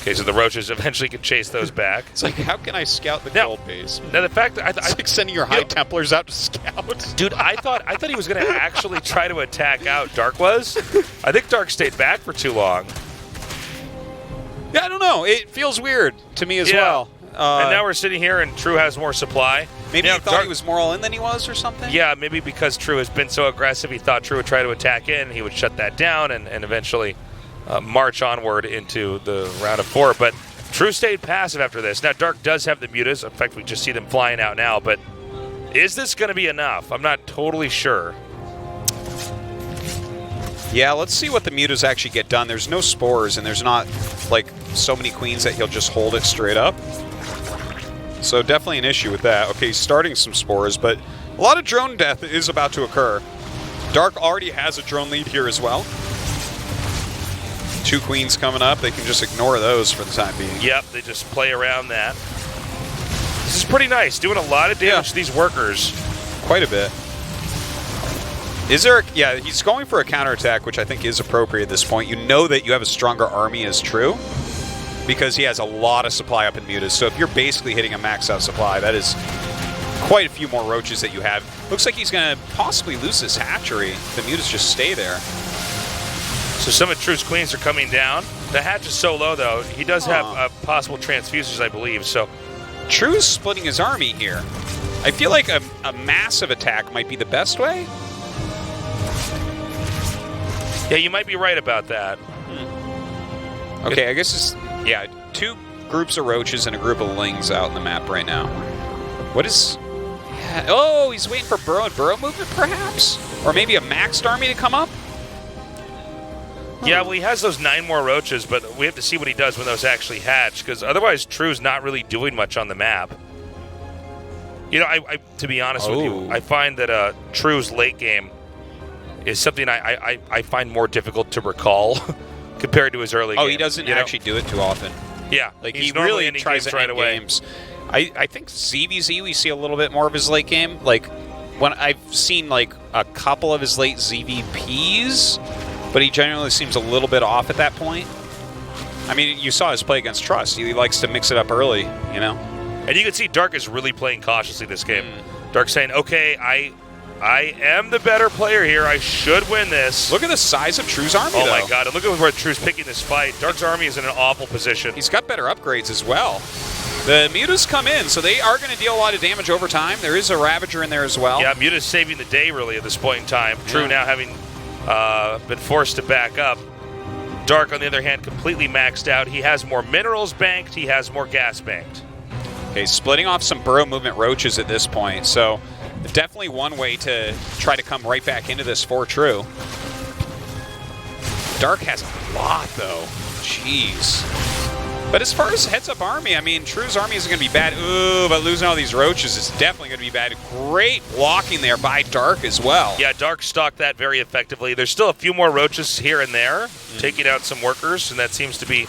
Okay, so the Roaches eventually can chase those back. It's like, how can I scout the gold base? Now, the fact that It's like sending your High Templars out to scout. Dude, I thought he was going to actually try to attack out. Dark was. I think Dark stayed back for too long. Yeah, I don't know. It feels weird to me as well. And now we're sitting here and True has more supply. Maybe now, he thought he was more all in than he was or something? Yeah, maybe because True has been so aggressive, he thought True would try to attack in, he would shut that down and eventually march onward into the round of 4. But True stayed passive after this. Now, Dark does have the mutas. In fact, we just see them flying out now, but Is this going to be enough? I'm not totally sure. Yeah, let's see what the mutas actually get done. There's no spores, and there's not, like, so many queens that he'll just hold it straight up. So definitely an issue with that. Okay, he's starting some spores, but a lot of drone death is about to occur. Dark already has a drone lead here as well. 2 queens coming up. They can just ignore those for the time being. Yep, they just play around that. This is pretty nice. Doing a lot of damage to these workers. Quite a bit. Is there... yeah, he's going for a counterattack, which I think is appropriate at this point. You know that you have a stronger army is true, because he has a lot of supply up in mutas. So if you're basically hitting a max out supply, that is quite a few more roaches that you have. Looks like he's going to possibly lose this hatchery. The mutas just stay there. So some of True's queens are coming down. The hatch is so low, though. He does have possible transfusers, I believe. So True's splitting his army here. I feel like a massive attack might be the best way. yeah, you might be right about that. Okay, I guess it's... yeah, 2 groups of roaches and a group of lings out in the map right now. What is... yeah, oh, he's waiting for burrow and burrow movement, perhaps? Or maybe a maxed army to come up? Yeah, well, he has those 9 more roaches, but we have to see what he does when those actually hatch, because otherwise True's not really doing much on the map. You know, I to be honest with you, I find that True's late game is something I find more difficult to recall compared to his early game. Oh, he doesn't actually do it too often. Yeah, like he's he really tries games to right end away. games. I think ZVZ, we see a little bit more of his late game. Like, when I've seen, like, a couple of his late ZVPs, but he generally seems a little bit off at that point. I mean, you saw his play against Trust. He likes to mix it up early, you know? And you can see Dark is really playing cautiously this game. Dark's saying, okay, I am the better player here. I should win this. Look at the size of True's army, Oh, though. my God. And look at where True's picking this fight. Dark's army is in an awful position. He's got better upgrades as well. The mutas come in, so they are going to deal a lot of damage over time. There is a Ravager in there as well. Yeah, Muta's saving the day, really, at this point in time. True now having been forced to back up. Dark, on the other hand, completely maxed out. He has more minerals banked. He has more gas banked. Okay, splitting off some burrow movement roaches at this point, so definitely one way to try to come right back into this for True. Dark has a lot, though. Jeez. But as far as heads-up army, I mean, True's army isn't going to be bad. Ooh, but losing all these roaches is definitely going to be bad. Great blocking there by Dark as well. Yeah, Dark stalked that very effectively. There's still a few more roaches here and there, taking out some workers, and that seems to be,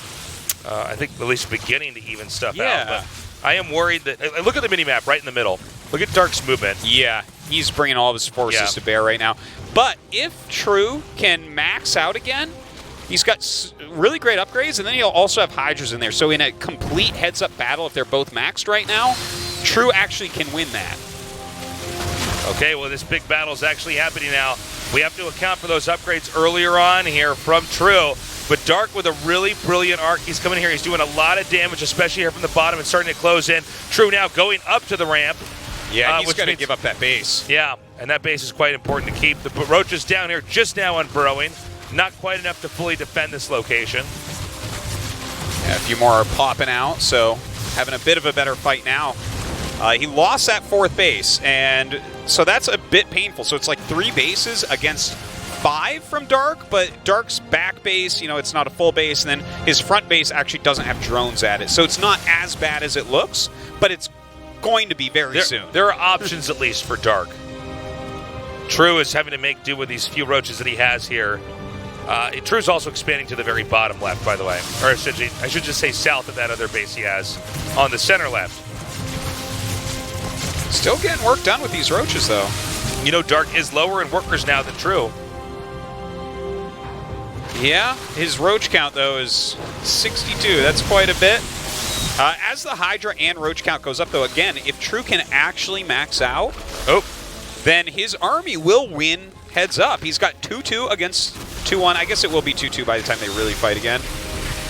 I think, at least beginning to even stuff out. But I am worried that... look at the mini-map right in the middle. Look at Dark's movement. Yeah, he's bringing all of his forces to bear right now. But if True can max out again, he's got really great upgrades, and then he'll also have Hydras in there. So in a complete heads-up battle, if they're both maxed right now, True actually can win that. Okay, well, this big battle is actually happening now. We have to account for those upgrades earlier on here from True. But Dark with a really brilliant arc. He's coming here. He's doing a lot of damage, especially here from the bottom and starting to close in. True now going up to the ramp. Yeah, he's got to give up that base. Yeah, and that base is quite important to keep. The roaches down here just now unburrowing. Not quite enough to fully defend this location. Yeah, a few more are popping out, so having a bit of a better fight now. He lost that 4th base, and so that's a bit painful. So it's like 3 bases against 5 from Dark, but Dark's back base, you know, it's not a full base, and then his front base actually doesn't have drones at it. So it's not as bad as it looks, but it's going to be very soon. There are options, at least, for Dark. True is having to make do with these few roaches that he has here. True's also expanding to the very bottom left, by the way. Or I should just say south of that other base he has on the center left. Still getting work done with these roaches, though. You know, Dark is lower in workers now than True. Yeah, his roach count, though, is 62. That's quite a bit. As the Hydra and roach count goes up, though, again, if True can actually max out, then his army will win heads up. He's got 2-2 against 2-1. I guess it will be 2-2 by the time they really fight again.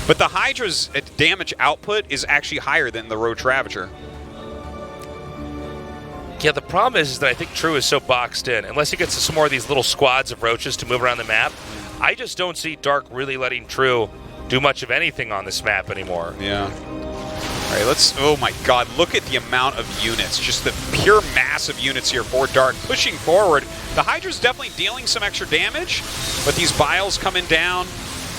But the Hydra's damage output is actually higher than the Roach Ravager. Yeah, the problem is that I think True is so boxed in. Unless he gets some more of these little squads of roaches to move around the map, I just don't see Dark really letting True do much of anything on this map anymore. Yeah. All right, let's, oh my god, look at the amount of units. Just the pure mass of units here for Dark. Pushing forward. The Hydra's definitely dealing some extra damage, but these Biles coming down,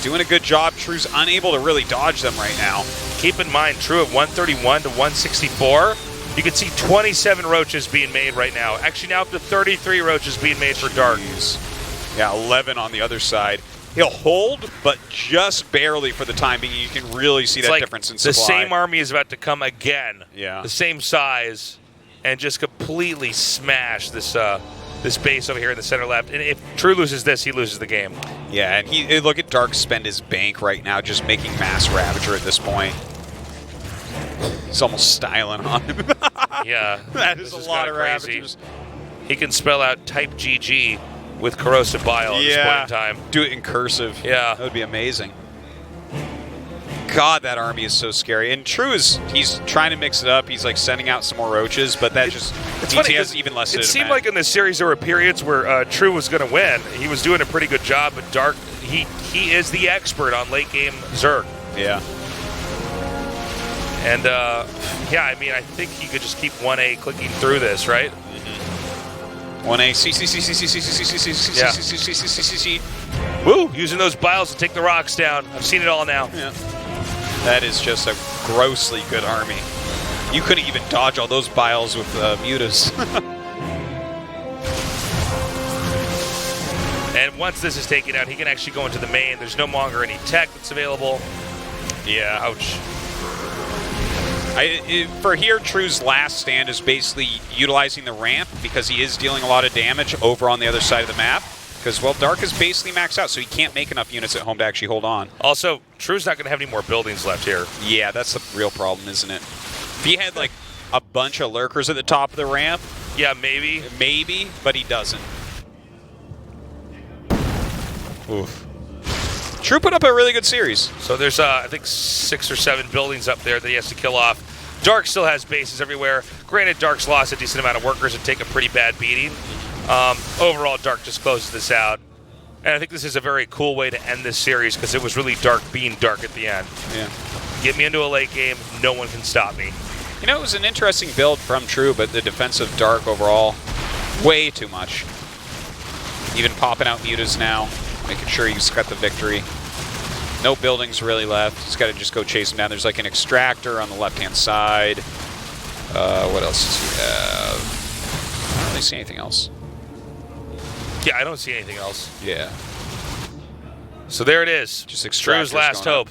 doing a good job. True's unable to really dodge them right now. Keep in mind, True at 131 to 164. You can see 27 roaches being made right now. Actually, now up to 33 roaches being made for Dark. Yeah, 11 on the other side. He'll hold, but just barely for the time being. You can really see that difference in supply. The same army is about to come again. Yeah. The same size, and just completely smash this this base over here in the center left. And if True loses this, he loses the game. Yeah, and look at Dark spend his bank right now, just making mass Ravager at this point. He's almost styling on him. Yeah. That is a lot of crazy. Ravagers. He can spell out type GG with Corrosive Bile at this point in time. Do it in cursive. Yeah. That would be amazing. God, that army is so scary. And True he's trying to mix it up. He's like sending out some more roaches, but that just means he has even less. It seemed like in this series there were periods where True was going to win. He was doing a pretty good job, but Dark, he is the expert on late game Zerg. Yeah. And yeah, I mean, I think he could just keep 1A clicking through this, right? 1A, C. Woo! Using those Biles to take the rocks down. I've seen it all now. Yeah. That is just a grossly good army. You couldn't even dodge all those Biles with mutas. And once this is taken out, he can actually go into the main. There's no longer any tech that's available. Yeah. Ouch. For here, True's last stand is basically utilizing the ramp because he is dealing a lot of damage over on the other side of the map. Because, well, Dark is basically maxed out, so he can't make enough units at home to actually hold on. Also, True's not going to have any more buildings left here. Yeah, that's the real problem, isn't it? If he had, like, a bunch of lurkers at the top of the ramp... Yeah, maybe. Maybe, but he doesn't. Oof. True put up a really good series. So there's, I think, 6 or 7 buildings up there that he has to kill off. Dark still has bases everywhere. Granted, Dark's lost a decent amount of workers and take a pretty bad beating. Overall, Dark just closes this out. And I think this is a very cool way to end this series because it was really Dark being Dark at the end. Yeah. Get me into a late game, no one can stop me. You know, it was an interesting build from True, but the defensive Dark overall, way too much. Even popping out mutas now, making sure he's got the victory. No buildings really left. He's got to just go chase him down. There's like an extractor on the left-hand side. What else does he have? I don't really see anything else. Yeah, I don't see anything else. Yeah. So there it is. Just extractors True's last going hope.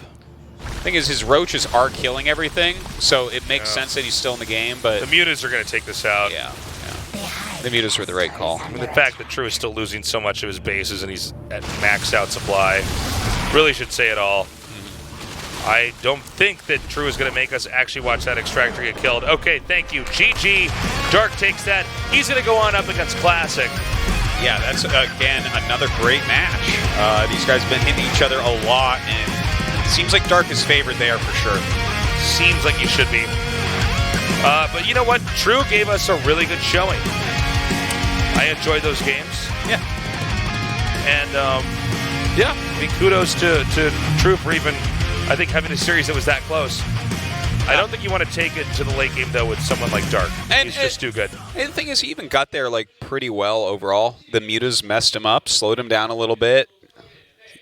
Thing is, his roaches are killing everything, so it makes sense that he's still in the game, but... The mutas are going to take this out. Yeah. The mutas were the right call. I mean, the fact that True is still losing so much of his bases and he's at maxed out supply really should say it all. I don't think that True is going to make us actually watch that extractor get killed. Okay, thank you. GG. Dark takes that. He's going to go on up against Classic. Yeah, that's, again, another great match. These guys have been hitting each other a lot, and it seems like Dark is favored there for sure. Seems like he should be. But you know what? True gave us a really good showing. I enjoyed those games. Yeah. And, yeah, I mean, kudos to True for even, I think, having a series that was that close. I don't think you want to take it to the late game, though, with someone like Dark. He's just too good. And the thing is, he even got there, like, pretty well overall. The mutas messed him up, slowed him down a little bit.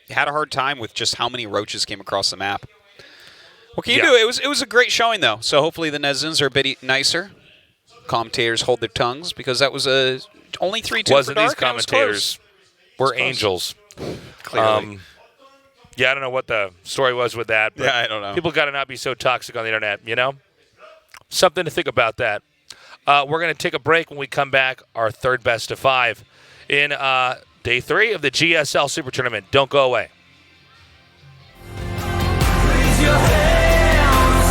He had a hard time with just how many roaches came across the map. What can you do? It was a great showing, though. So hopefully the Nezins are a bit nicer. Commentators hold their tongues, because that was only 3-2 Wasn't for Dark. These commentators were angels. Clearly. Yeah, I don't know what the story was with that. But yeah, I don't know. People got to not be so toxic on the internet, you know? Something to think about that. We're going to take a break. When we come back, our third best of 5 in day 3 of the GSL SuperTournament. Don't go away.